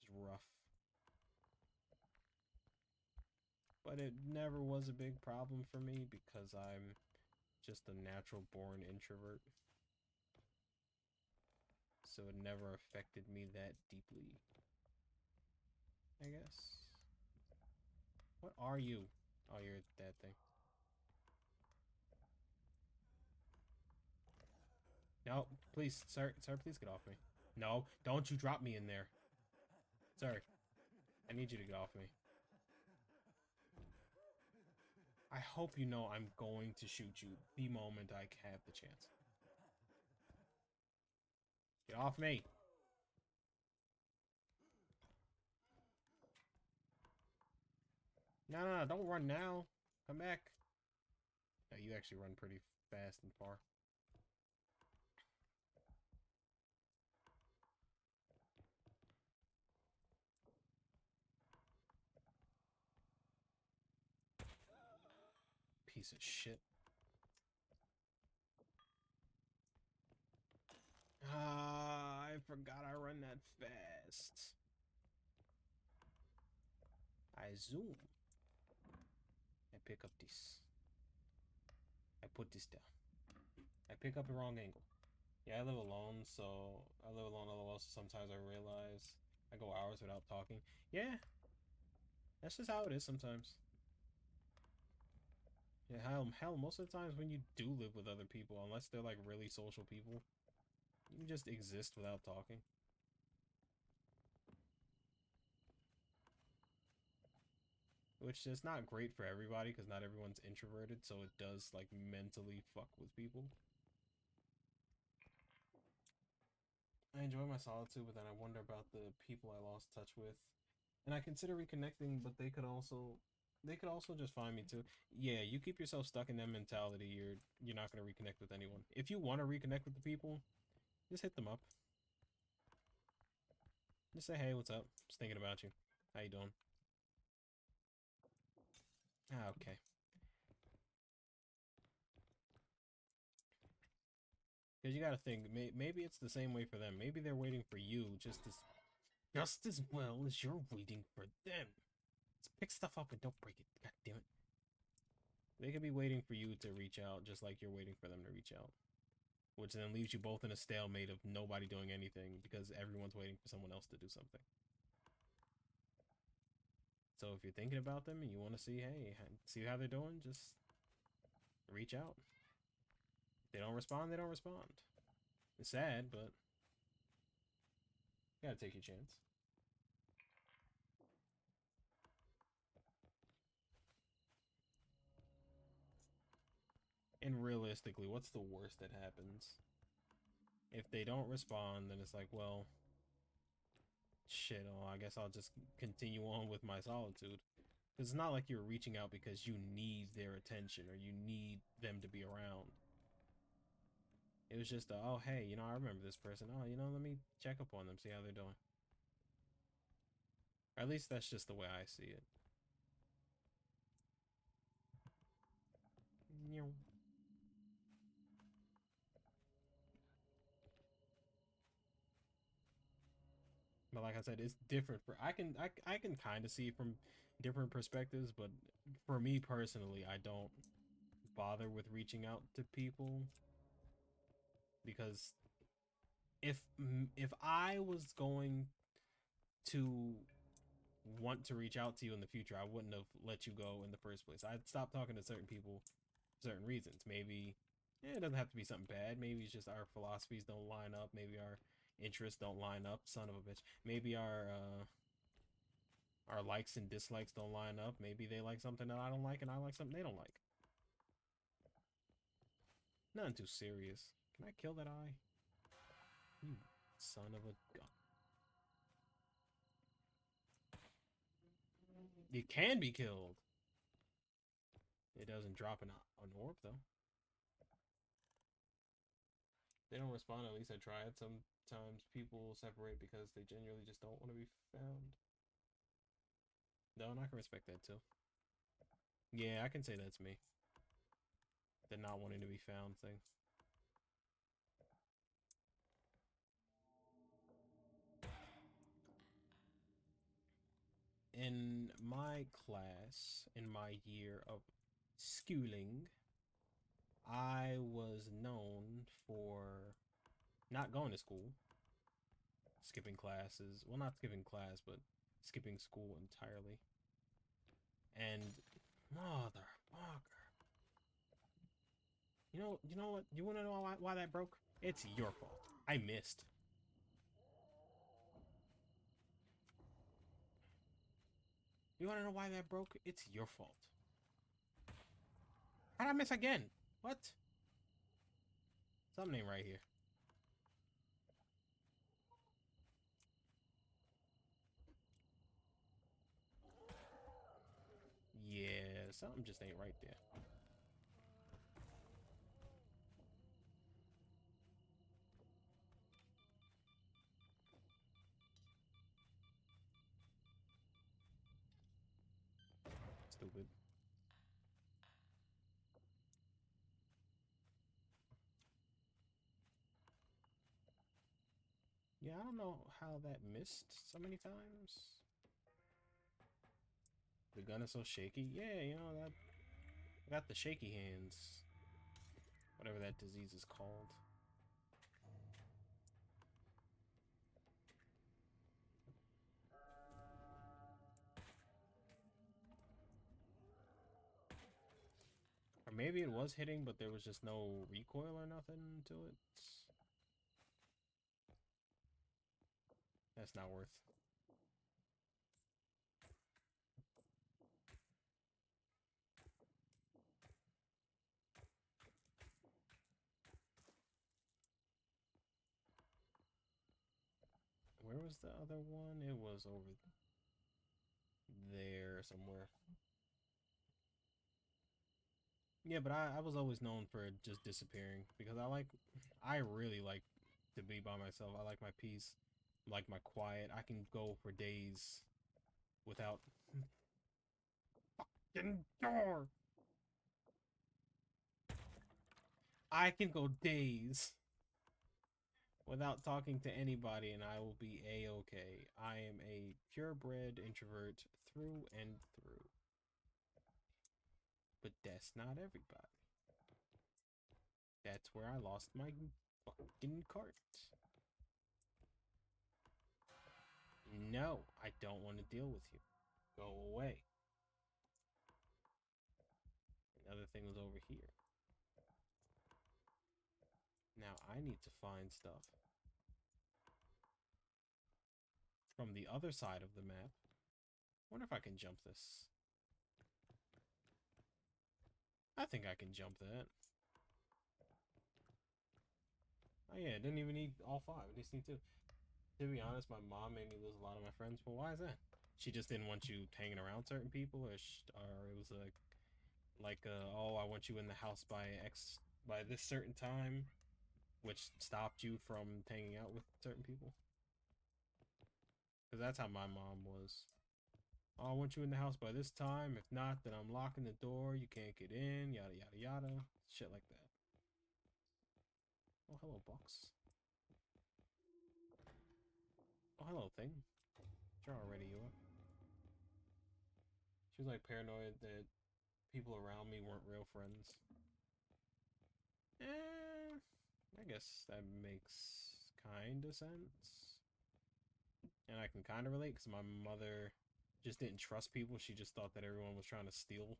is rough. But it never was a big problem for me because I'm just a natural born introvert. So it never affected me that deeply, I guess. What are you? Oh, you're that thing. No, please, sir, please get off me. No, don't you drop me in there. Sir, I need you to get off me. I hope you know I'm going to shoot you the moment I have the chance. Get off me. No, don't run now. Come back. No, you actually run pretty fast and far. Piece of shit. Ah, I forgot I run that fast. I zoom. I pick up this. I put this down. I pick up the wrong angle. Yeah, I live alone, so sometimes I realize I go hours without talking. Yeah, that's just how it is sometimes. Yeah, hell, most of the times when you do live with other people, unless they're like really social people, you just exist without talking. Which is not great for everybody, because not everyone's introverted, so it does like mentally fuck with people. I enjoy my solitude, but then I wonder about the people I lost touch with, and I consider reconnecting, but they could also just find me too. Yeah, you keep yourself stuck in that mentality. You're not gonna reconnect with anyone. If you want to reconnect with the people, just hit them up. Just say, hey, what's up? Just thinking about you. How you doing? Ah, okay. Because you gotta think, maybe it's the same way for them. Maybe they're waiting for you just as well as you're waiting for them. Let's pick stuff up and don't break it. God damn it. They could be waiting for you to reach out, just like you're waiting for them to reach out. Which then leaves you both in a stalemate of nobody doing anything because everyone's waiting for someone else to do something. So if you're thinking about them and you want to see, hey, see how they're doing, just reach out. If they don't respond, they don't respond. It's sad, but you gotta take your chance. And realistically, what's the worst that happens? If they don't respond, then it's like, well, shit, oh, I guess I'll just continue on with my solitude. Because it's not like you're reaching out because you need their attention or you need them to be around. It was just, oh, hey, I remember this person. Oh, let me check up on them, see how they're doing. Or at least that's just the way I see it. But like I said, it's different for I can kind of see it from different perspectives, but for me personally, I don't bother with reaching out to people because if if I was going to want to reach out to you in the future, I wouldn't have let you go in the first place. I'd stop talking to certain people for certain reasons. Maybe it doesn't have to be something bad. Maybe it's just our philosophies don't line up. Maybe our interests don't line up. Son of a bitch. Maybe our likes and dislikes don't line up. Maybe they like something that I don't like and I like something they don't like. Nothing too serious. Can I kill that eye? You son of a gun. It can be killed. It doesn't drop an orb though. They don't respond. At least I tried. Sometimes people separate because they genuinely just don't want to be found. No, and I can respect that too. Yeah, I can say that's me. The not wanting to be found thing. In my class, in my year of schooling, I was known for not going to school, skipping classes. Well, not skipping class, but skipping school entirely. And motherfucker. You know what? You want to know why that broke? It's your fault. I missed. You want to know why that broke? It's your fault. How'd I miss again? What? Something ain't right here. Yeah, something just ain't right there. Stupid. Yeah, I don't know how that missed so many times. The gun is so shaky. Yeah, that I got the shaky hands. Whatever that disease is called. Or maybe it was hitting, but there was just no recoil or nothing to it. That's not worth. was the other one? It was over there somewhere. Yeah, but I was always known for just disappearing because I really like to be by myself. I like my peace, like my quiet. I can go for days without fucking door. I can go days without talking to anybody and I will be a-okay. I am a purebred introvert through and through. But that's not everybody. That's where I lost my fucking cart. No, I don't want to deal with you. Go away. Another thing was over here. Now I need to find stuff from the other side of the map. Wonder if I can jump this. I think I can jump that. Oh yeah, I didn't even need all 5. I just need 2. To be honest, my mom made me lose a lot of my friends. Well, why is that? She just didn't want you hanging around certain people, or it was oh, I want you in the house by this certain time, which stopped you from hanging out with certain people. Because that's how my mom was. Oh, I want you in the house by this time. If not, then I'm locking the door. You can't get in. Yada yada yada. Shit like that. Oh, hello, box. Oh, hello, thing. Sure, already you up. She was like paranoid that people around me weren't real friends. I guess that makes kind of sense. And I can kind of relate because my mother just didn't trust people. She just thought that everyone was trying to steal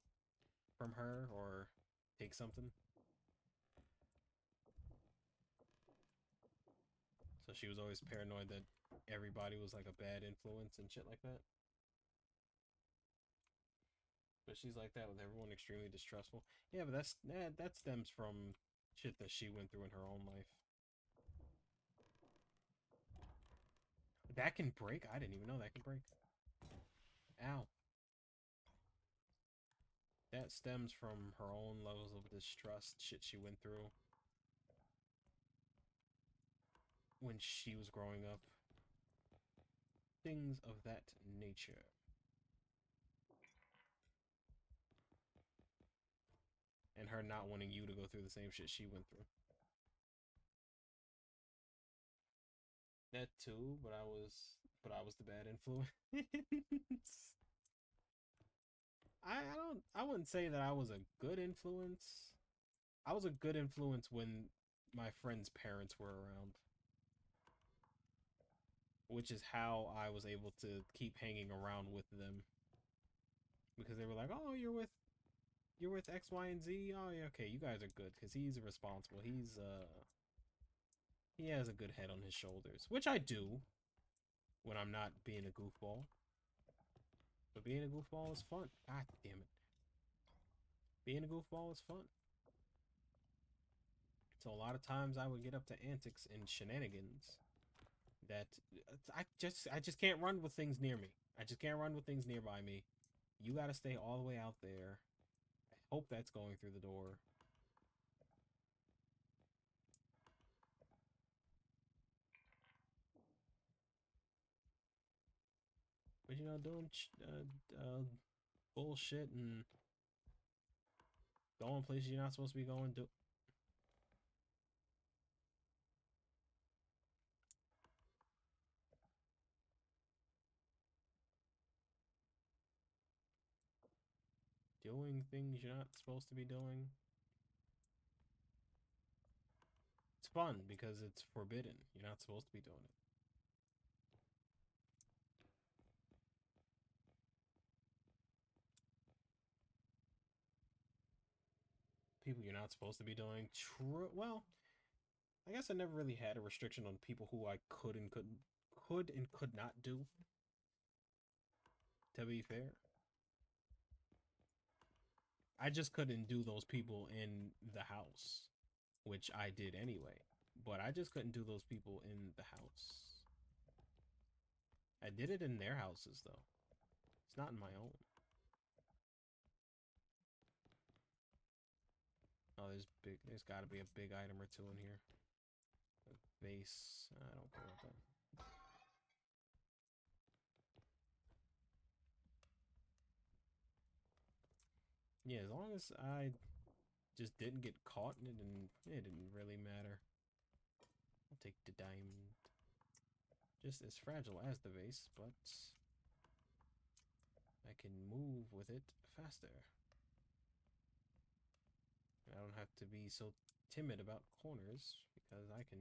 from her or take something. So she was always paranoid that everybody was like a bad influence and shit like that. But she's like that with everyone, extremely distrustful. Yeah, but that stems from shit that she went through in her own life. That can break? I didn't even know that can break. Ow. That stems from her own levels of distrust, shit she went through when she was growing up. Things of that nature. And her not wanting you to go through the same shit she went through. That too, but I was the bad influence. I wouldn't say that I was a good influence. I was a good influence when my friends' parents were around. Which is how I was able to keep hanging around with them. Because they were like, "Oh, you're with X, Y, and Z. Oh, yeah, okay, you guys are good because he's responsible. He has a good head on his shoulders, which I do when I'm not being a goofball. But being a goofball is fun. God damn it. Being a goofball is fun. So a lot of times I would get up to antics and shenanigans that I just can't run with things near me. I just can't run with things nearby me. You gotta stay all the way out there. I hope that's going through the door. But you know, doing bullshit and going places you're not supposed to be going. Doing things you're not supposed to be doing. It's fun because it's forbidden. You're not supposed to be doing it. People you're not supposed to be doing. True. Well, I guess I never really had a restriction on people who I could and could not do. To be fair, I just couldn't do those people in the house, which I did anyway. But I just couldn't do those people in the house. I did it in their houses, though. It's not in my own. Oh, there's got to be a big item or two in here. A vase. I don't care about that. Yeah, as long as I just didn't get caught and it didn't really matter. I'll take the diamond. Just as fragile as the vase, but I can move with it faster. I don't have to be so timid about corners because I can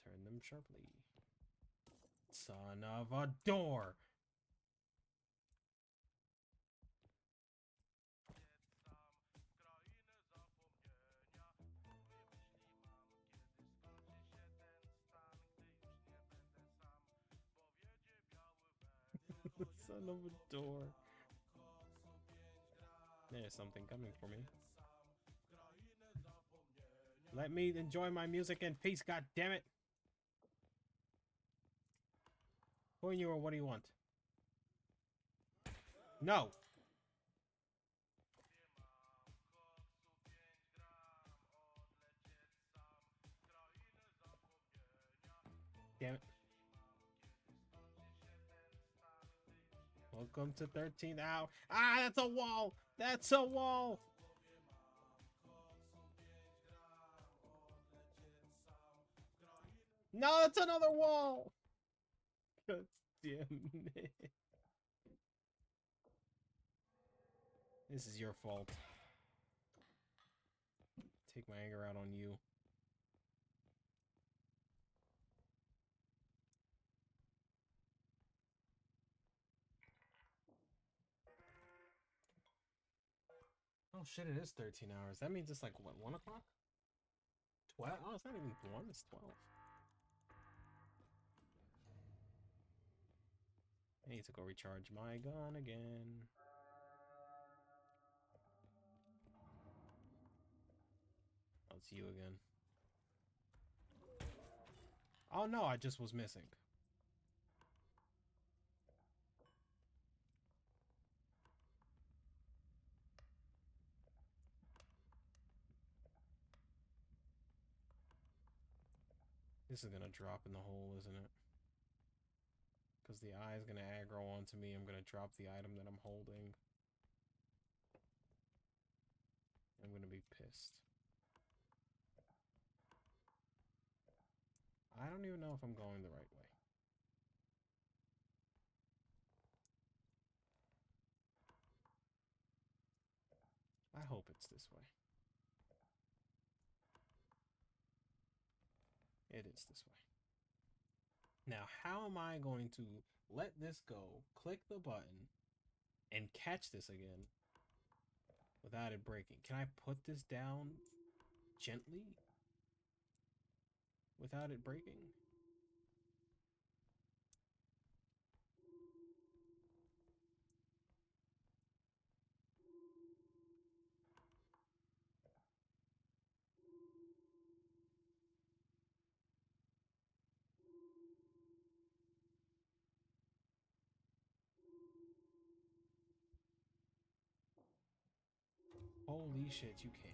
turn them sharply. Son of a door! Son of a door. There's something coming for me. Let me enjoy my music in peace, god damn it! Who are you or what do you want? No! Damn it. Welcome to 13th hour. Ah, that's a wall! That's a wall! No, it's another wall! God damn it. This is your fault. Take my anger out on you. Oh shit, it is 13 hours. That means it's like, what, 1 o'clock? 12? Oh, it's not even 1, it's 12. I need to go recharge my gun again. Oh, it's you again. Oh no, I just was missing. This is gonna drop in the hole, isn't it? Because the eye is gonna aggro onto me. I'm gonna drop the item that I'm holding. I'm gonna be pissed. I don't even know if I'm going the right way. I hope it's this way. It is this way. Now, how am I going to let this go, click the button, and catch this again without it breaking? Can I put this down gently without it breaking? Holy shit, you can.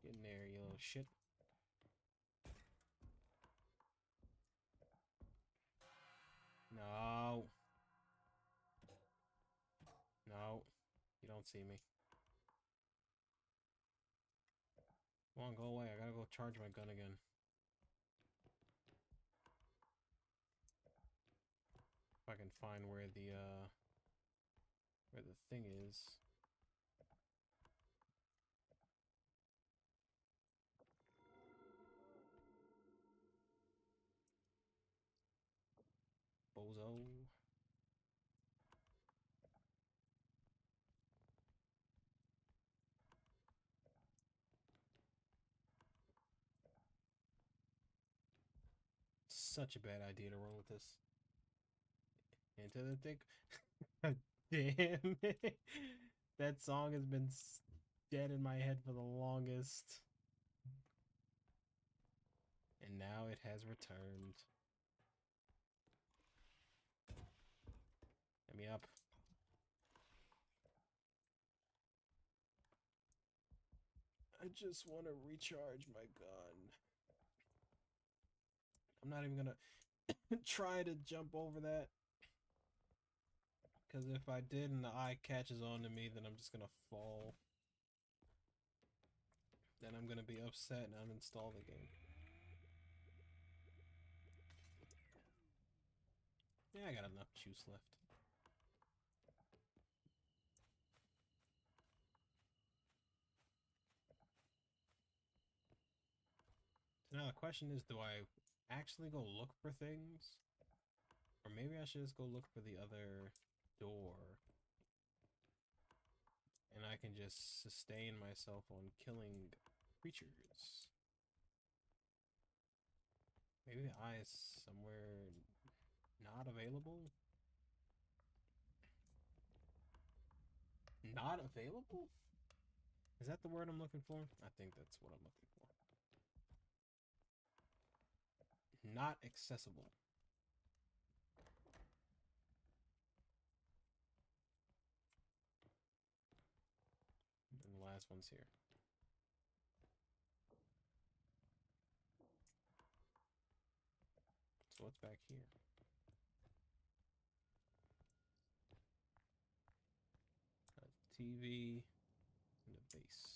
Get in there, you little shit. No. No. You don't see me. Come on, go away. I gotta go charge my gun again. If I can find where the thing is. Bozo. Such a bad idea to roll with this. Into the thick. Damn it. That song has been dead in my head for the longest. And now it has returned. Let me up. I just want to recharge my gun. I'm not even gonna try to jump over that. Because if I did and the eye catches on to me, then I'm just gonna fall. Then I'm gonna be upset and uninstall the game. Yeah, I got enough juice left. So now the question is, do I actually go look for things? Or maybe I should just go look for the other door. And I can just sustain myself on killing creatures. Maybe the eye is somewhere not available? Not available? Is that the word I'm looking for? I think that's what I'm looking for. Not accessible. And the last one's here. So what's back here? A TV and a base.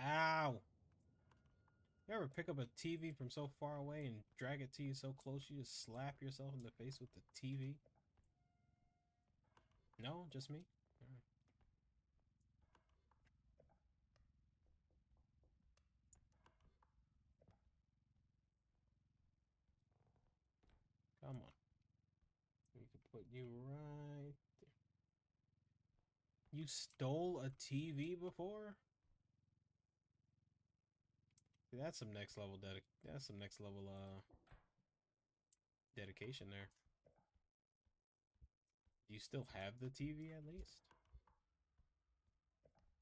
Ow! You ever pick up a TV from so far away and drag it to you so close you just slap yourself in the face with the TV? No? Just me? Alright. Come on. We can put you right there. You stole a TV before? That's some next level dedication there. Do you still have the TV at least?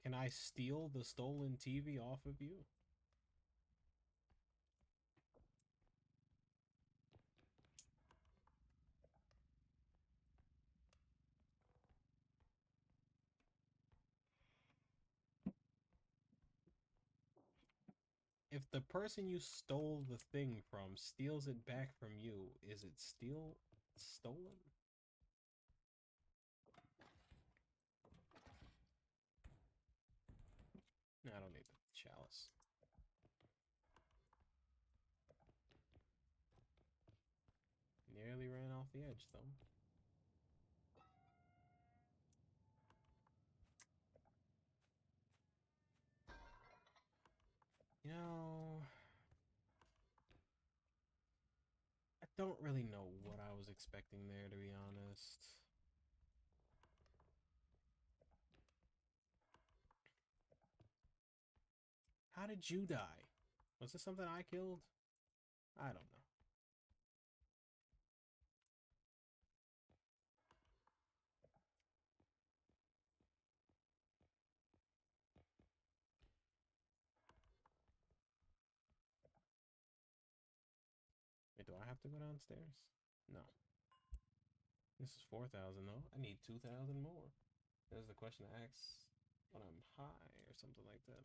Can I steal the stolen TV off of you? If the person you stole the thing from steals it back from you, is it still stolen? No, I don't need the chalice. Nearly ran off the edge, though. You know, I don't really know what I was expecting there, to be honest. How did you die? Was this something I killed? I don't know. Wait, do I have to go downstairs? No. This is 4,000 though. I need 2,000 more. There's the question to ask when I'm high or something like that.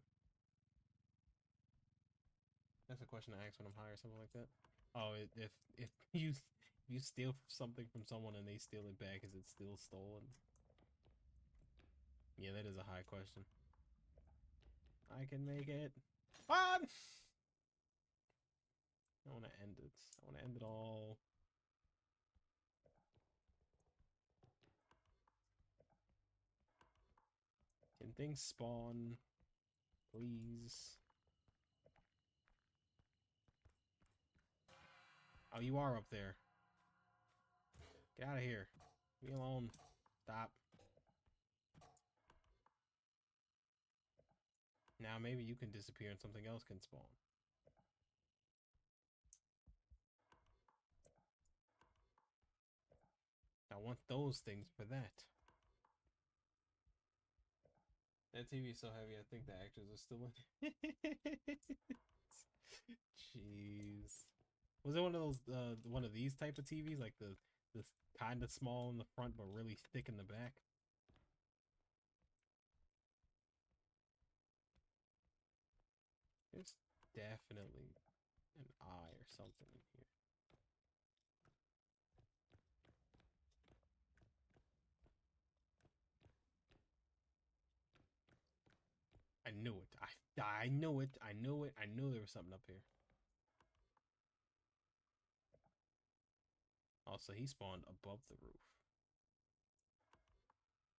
That's a question to ask when I'm high or something like that. Oh, if you steal something from someone and they steal it back, is it still stolen? Yeah, that is a high question. I can make it fun. I want to end it. I want to end it all. Can things spawn, please? Oh, you are up there. Get out of here. Leave me alone. Stop. Now maybe you can disappear and something else can spawn. I want those things for that. That TV is so heavy, I think the actors are still in it. Jeez. Was it one of those, one of these type of TVs, like the kind of small in the front but really thick in the back? There's definitely an eye or something in here. I knew it. I knew it. I knew it. I knew there was something up here. Also, he spawned above the roof.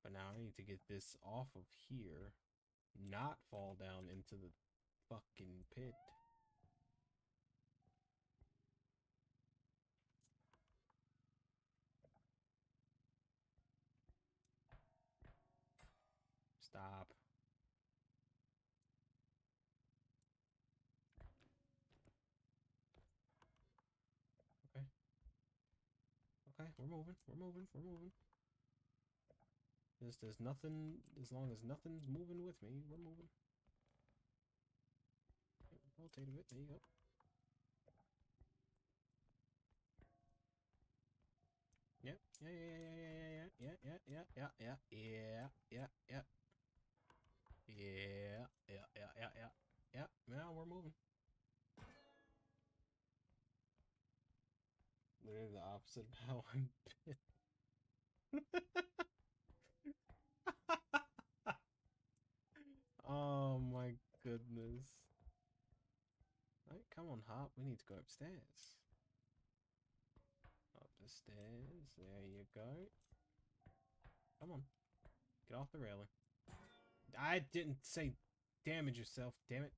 But now I need to get this off of here, not fall down into the fucking pit. Stop. Okay. Okay, we're moving. We're moving. We're moving. There's nothing, as long as nothing's moving with me, we're moving. Rotate a bit. There you go. Yep. Yeah. Yeah. Yeah. Yeah. Yeah. Yeah. Yeah. Yeah. Yeah. Yeah. Yeah. Yeah. Yeah. Yeah. Yeah. Yeah. Now we're moving. Literally the opposite of how I'm been. Oh my goodness. Alright, come on, Hop. We need to go upstairs. Up the stairs. There you go. Come on. Get off the railing. I didn't say damage yourself, damn it.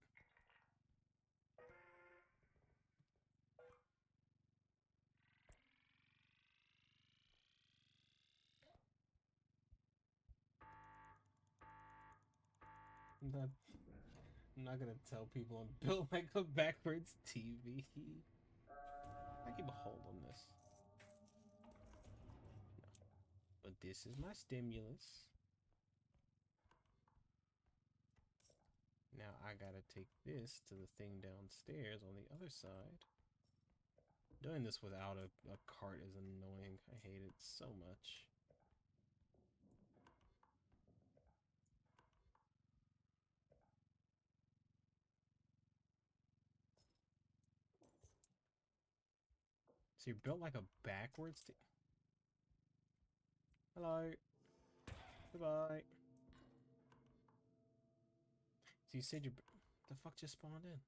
I'm not gonna tell people I'm built like a backwards TV. I keep a hold on this. No. But this is my stimulus. Now I gotta take this to the thing downstairs on the other side. Doing this without a cart is annoying. I hate it so much. So you're built like a backwards Hello. Goodbye. So you said you're... The fuck just spawned in?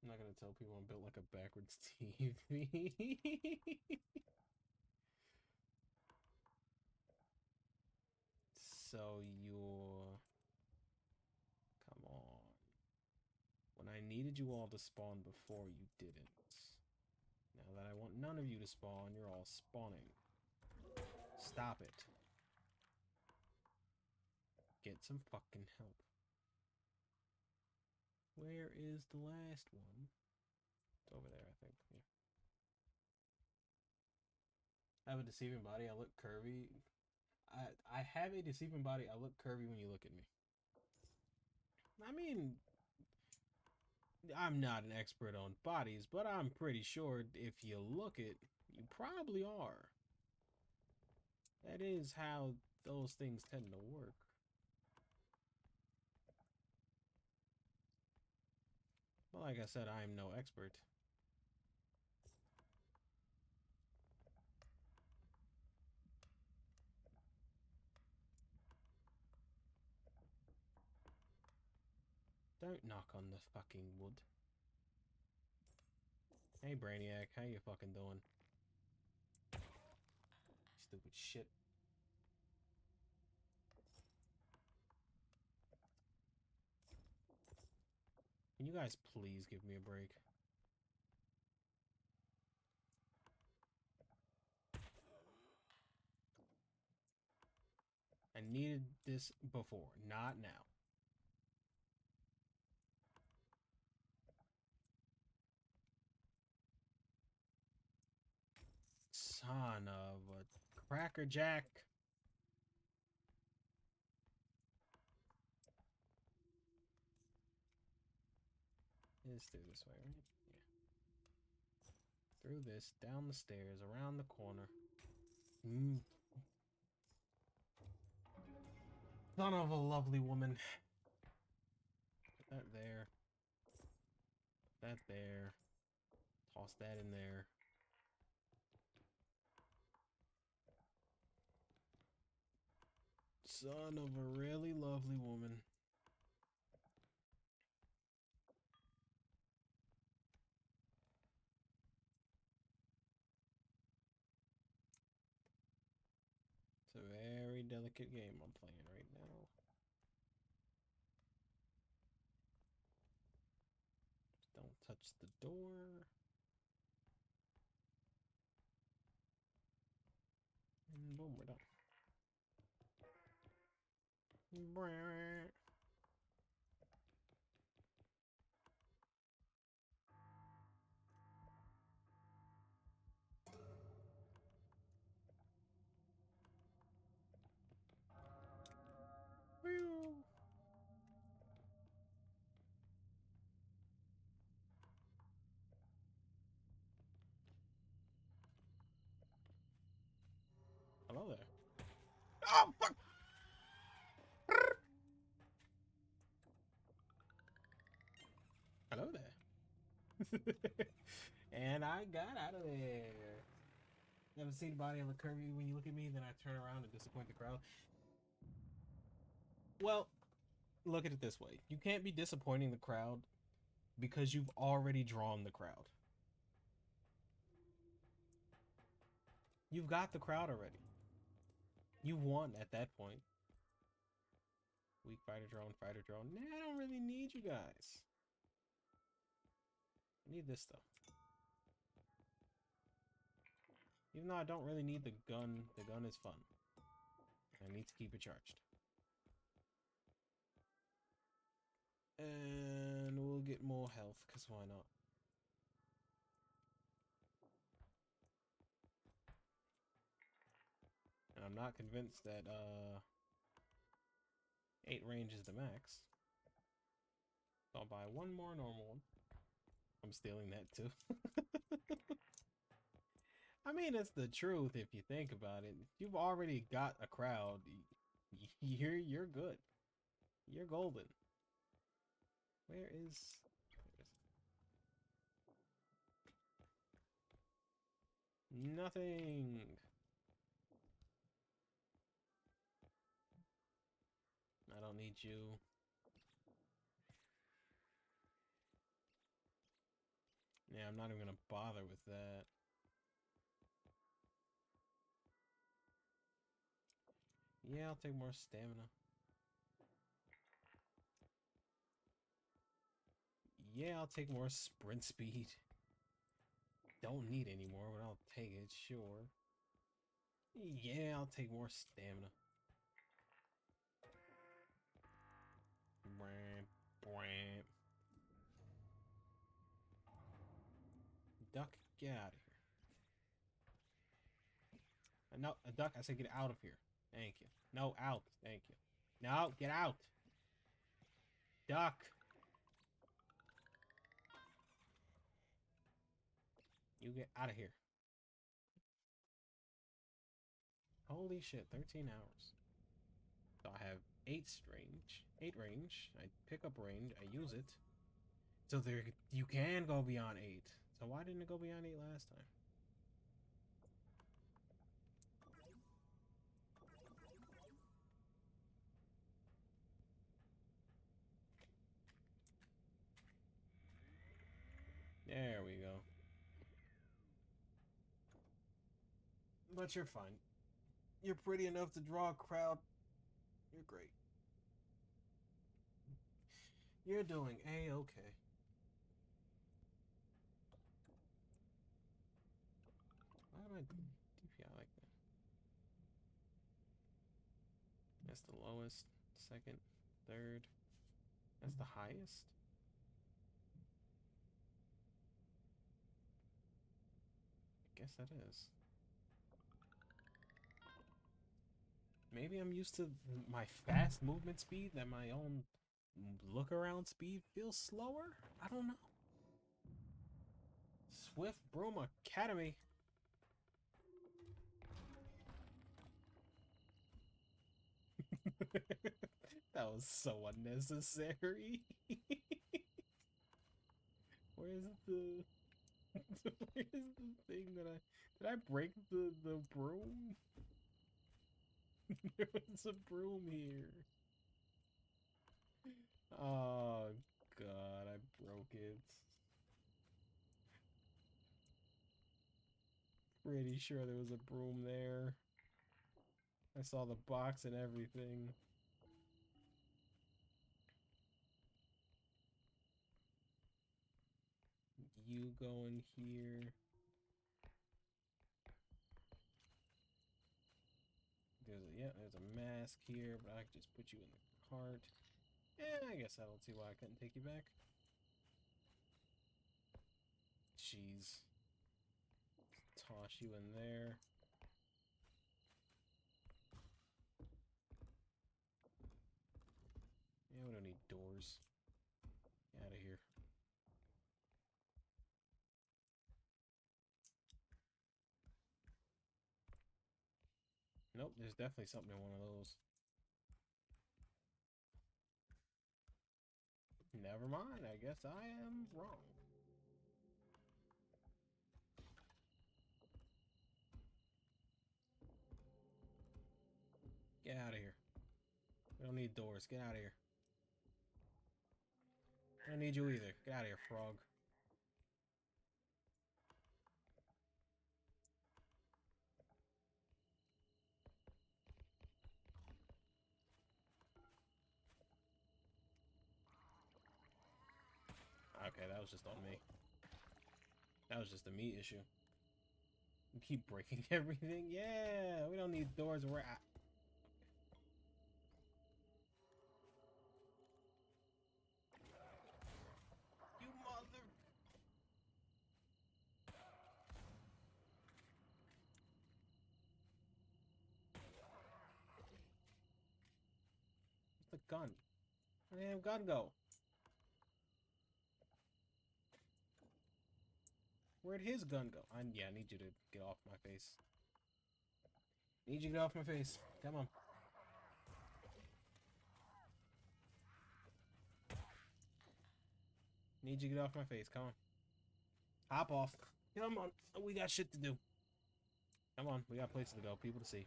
I'm not gonna tell people I'm built like a backwards TV. So you're... Come on. When I needed you all to spawn before, you didn't. Now that I want none of you to spawn, you're all spawning. Stop it. Get some fucking help. Where is the last one? It's over there, I think. Yeah. I have a deceiving body. I look curvy. I have a deceiving body. I look curvy when you look at me. I mean, I'm not an expert on bodies, but I'm pretty sure if you look it, you probably are. That is how those things tend to work. Well, like I said, I am no expert. Don't knock on the fucking wood. Hey, Brainiac, how you fucking doing? Stupid shit. Can you guys please give me a break? I needed this before, not now. Son of a Cracker Jack. It's through this way, right? Yeah. Through this, down the stairs, around the corner. Son of a lovely woman. Put that there. Put that there. Toss that in there. Son of a really lovely woman. It's a very delicate game I'm playing right now. Don't touch the door. And boom, we're done. Hello there. Oh, fuck! Hello there. And I got out of there. Never seen a body look curvy when you look at me, then I turn around and disappoint the crowd. Well, look at it this way. You can't be disappointing the crowd because you've already drawn the crowd. You've got the crowd already. You won at that point. Weak fighter drone, fighter drone. Nah, I don't really need you guys. I need this though. Even though I don't really need the gun is fun. I need to keep it charged. And we'll get more health, because why not? And I'm not convinced that 8 range is the max. So I'll buy one more normal one. I'm stealing that too. I mean, it's the truth if you think about it. You've already got a crowd. You're good. You're golden. Where is... Nothing. I don't need you. Yeah, I'm not even gonna bother with that. Yeah, I'll take more stamina. Yeah, I'll take more sprint speed. Don't need any more, but I'll take it, sure. Yeah, I'll take more stamina. Bram, bram. Duck, get out of here. No, a duck, I said get out of here. Thank you. No, out. Thank you. No, get out. Duck. You get out of here. Holy shit, 13 hours. So I have 8 range. 8 range. I pick up range. I use it. So there, you can go beyond 8. So why didn't it go beyond 8 last time? There we go. But you're fine. You're pretty enough to draw a crowd. You're great. You're doing A-okay. Why am I DPI like that? That's the lowest. Second. Third. That's the highest? I guess that is. Maybe I'm used to my fast movement speed, that my own look around speed feels slower? I don't know. Swift Broom Academy. That was so unnecessary. Where's the where's the thing that did I break the broom? There's a broom here. Oh god, I broke it. Pretty sure there was a broom there. I saw the box and everything. You go in here. There's a mask here, but I can just put you in the cart. I guess I don't see why I couldn't take you back. Jeez. Toss you in there. Yeah, we don't need doors. Get out of here. Nope, there's definitely something in one of those. Never mind, I guess I am wrong. Get out of here. We don't need doors. Get out of here. I don't need you either. Get out of here, frog. Okay, that was just on me. That was just a me issue. You keep breaking everything. Yeah, we don't need doors. We're at. You mother. Where's the gun? Where the damn gun go? Where'd his gun go? Yeah, I need you to get off my face. Need you to get off my face. Come on. Need you to get off my face. Come on. Hop off. Come on. We got shit to do. Come on. We got places to go. People to see.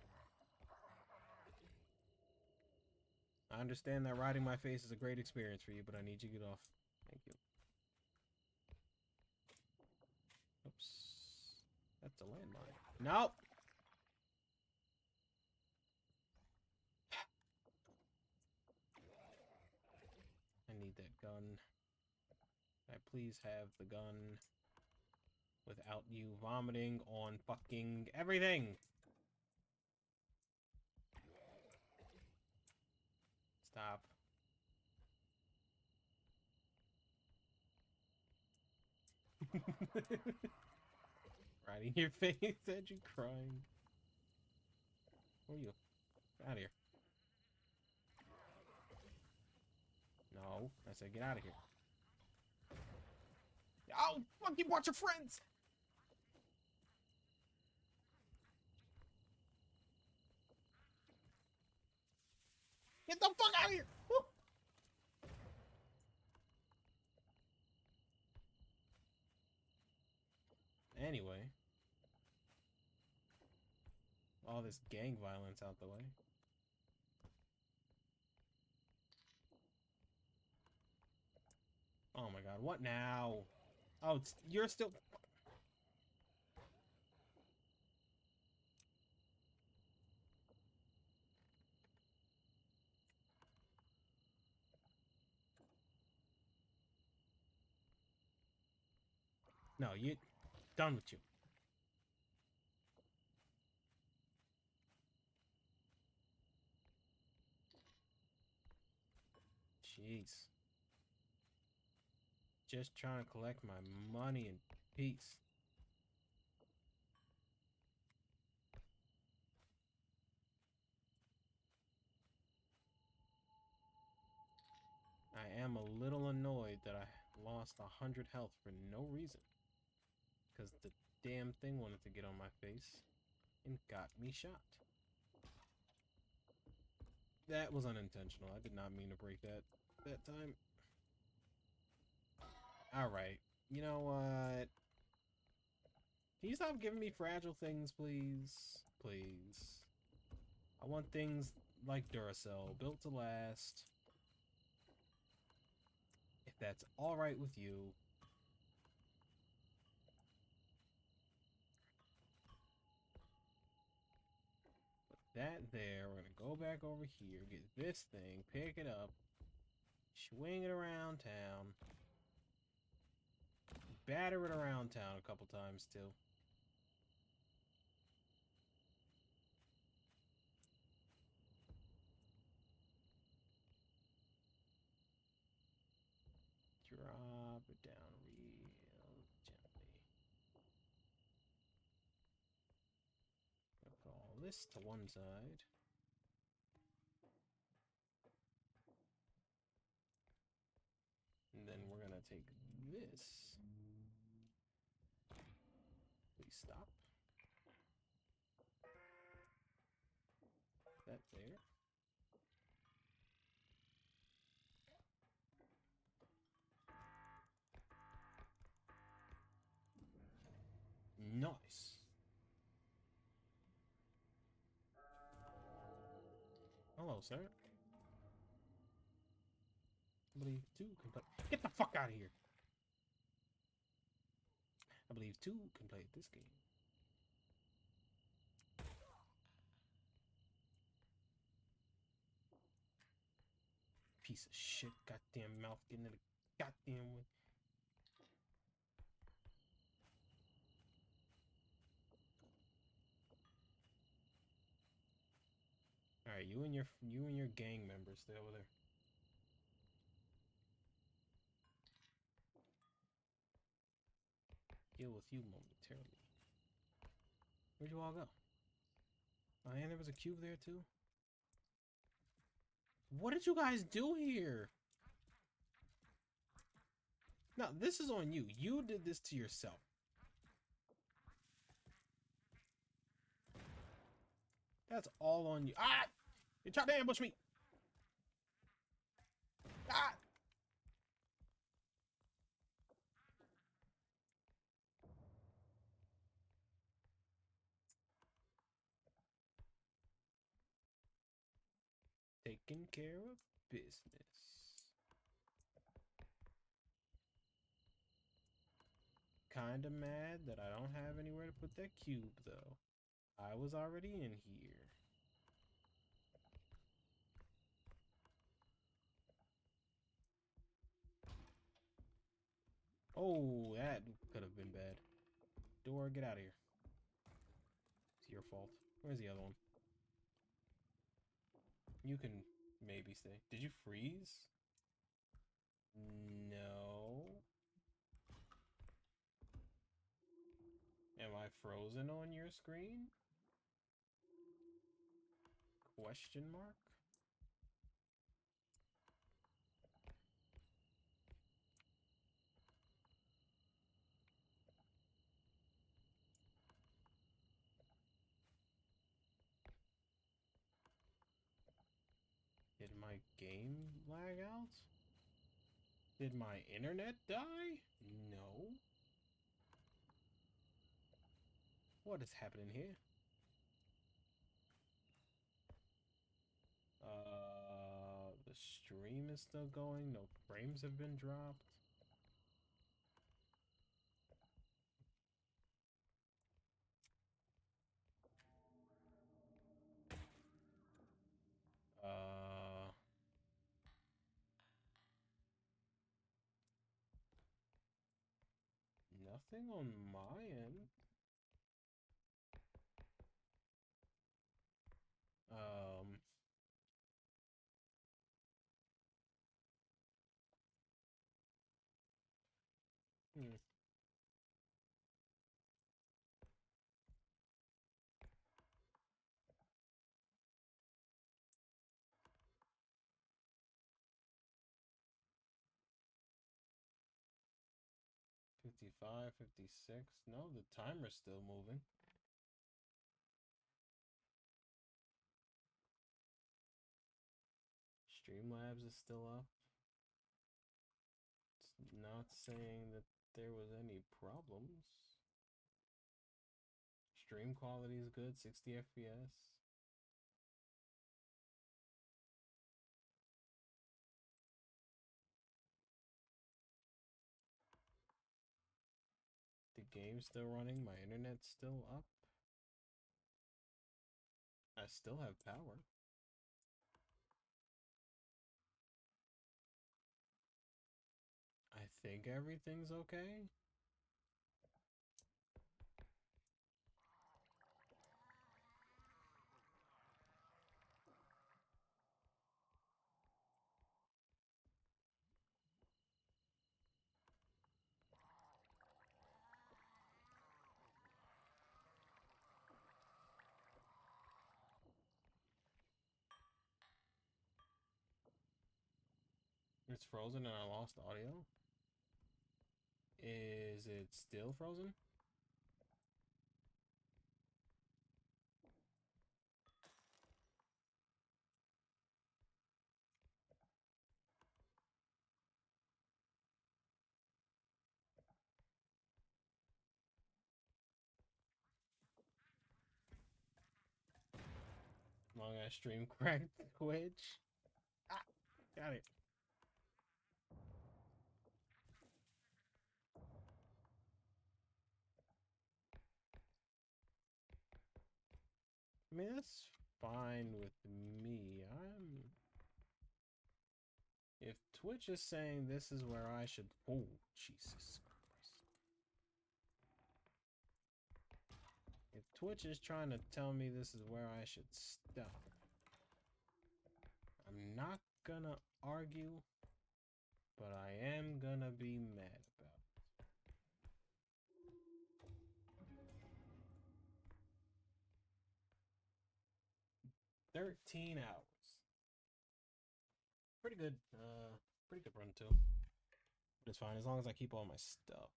I understand that riding my face is a great experience for you, but I need you to get off. Thank you. Oops. That's a landmine. Nope. I need that gun. Can I please have the gun without you vomiting on fucking everything? Stop. Right in your face, that you crying. Where are you? Get out of here. No, I said get out of here. Oh, fuck, you brought your friends! Get the fuck out of here! Woo! Anyway. All this gang violence out the way. Oh my god, what now? Oh, you're still... No, you... Done with you. Jeez. Just trying to collect my money in peace. am a little annoyed that I lost 100 health for no reason. Because the damn thing wanted to get on my face and got me shot. That was unintentional. I did not mean to break that time. Alright. You know what? Can you stop giving me fragile things, please? Please. I want things like Duracell, built to last. If that's alright with you. Put that there. We're gonna go back over here, get this thing, pick it up, swing it around town. Batter it around town a couple times, too. Drop it down real gently. Gonna put all this to one side. And then we're gonna take this. Please stop. That there. Nice. Hello, sir. I believe two can play. Get the fuck out of here. I believe two can play this game. Piece of shit. Goddamn mouth getting in the goddamn way. Alright, you and your gang members stay over there. Deal with you momentarily. Where'd you all go? Oh, and there was a cube there too? What did you guys do here? Now, this is on you. You did this to yourself. That's all on you. Ah! You tried to ambush me! Ah! Taking care of business. Kinda mad that I don't have anywhere to put that cube, though. I was already in here. Oh, that could have been bad. Door, get out of here. It's your fault. Where's the other one? You can maybe stay. Did you freeze? No. Am I frozen on your screen? Question mark? Did my game lag out? Did my internet die? No. What is happening here? The stream is still going. No frames have been dropped. Nothing on my end. Hmm. 55, 56. No, the timer's still moving. Streamlabs is still up. It's not saying that there was any problems. Stream quality is good, 60 FPS. The game's still running, my internet's still up. I still have power. I think everything's okay. It's frozen and I lost audio. Is it still frozen? Long ass stream cracked Twitch. Ah, got it. I mean, that's fine with me. If Twitch is saying this is where I should... Oh, Jesus Christ. If Twitch is trying to tell me this is where I should stop, I'm not gonna argue, but I am gonna be mad about it. 13 hours. Pretty good run too. But it's fine as long as I keep all my stuff.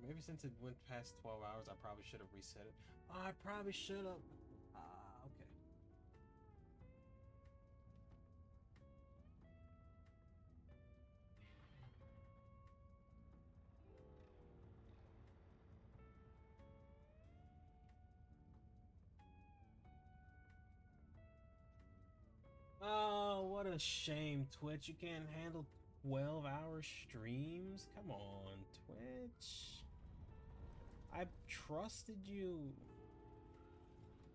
Maybe since it went past 12 hours, I probably should have reset it. Oh, I probably should have. Okay. Oh, what a shame, Twitch. You can't handle 12-hour streams? Come on, Twitch. I trusted you.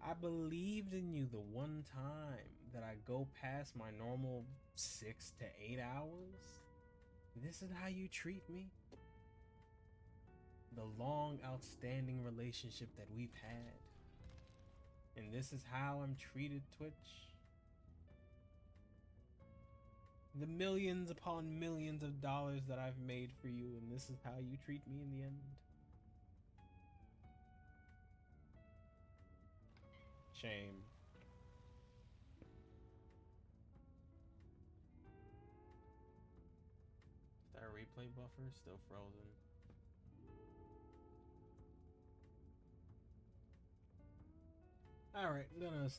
I believed in you the one time that I go past my normal 6 to 8 hours. This is how you treat me? The long, outstanding relationship that we've had. And this is how I'm treated, Twitch? The millions upon millions of dollars that I've made for you, and this is how you treat me in the end? Shame. That replay buffer still frozen. Alright, I'm gonna stop.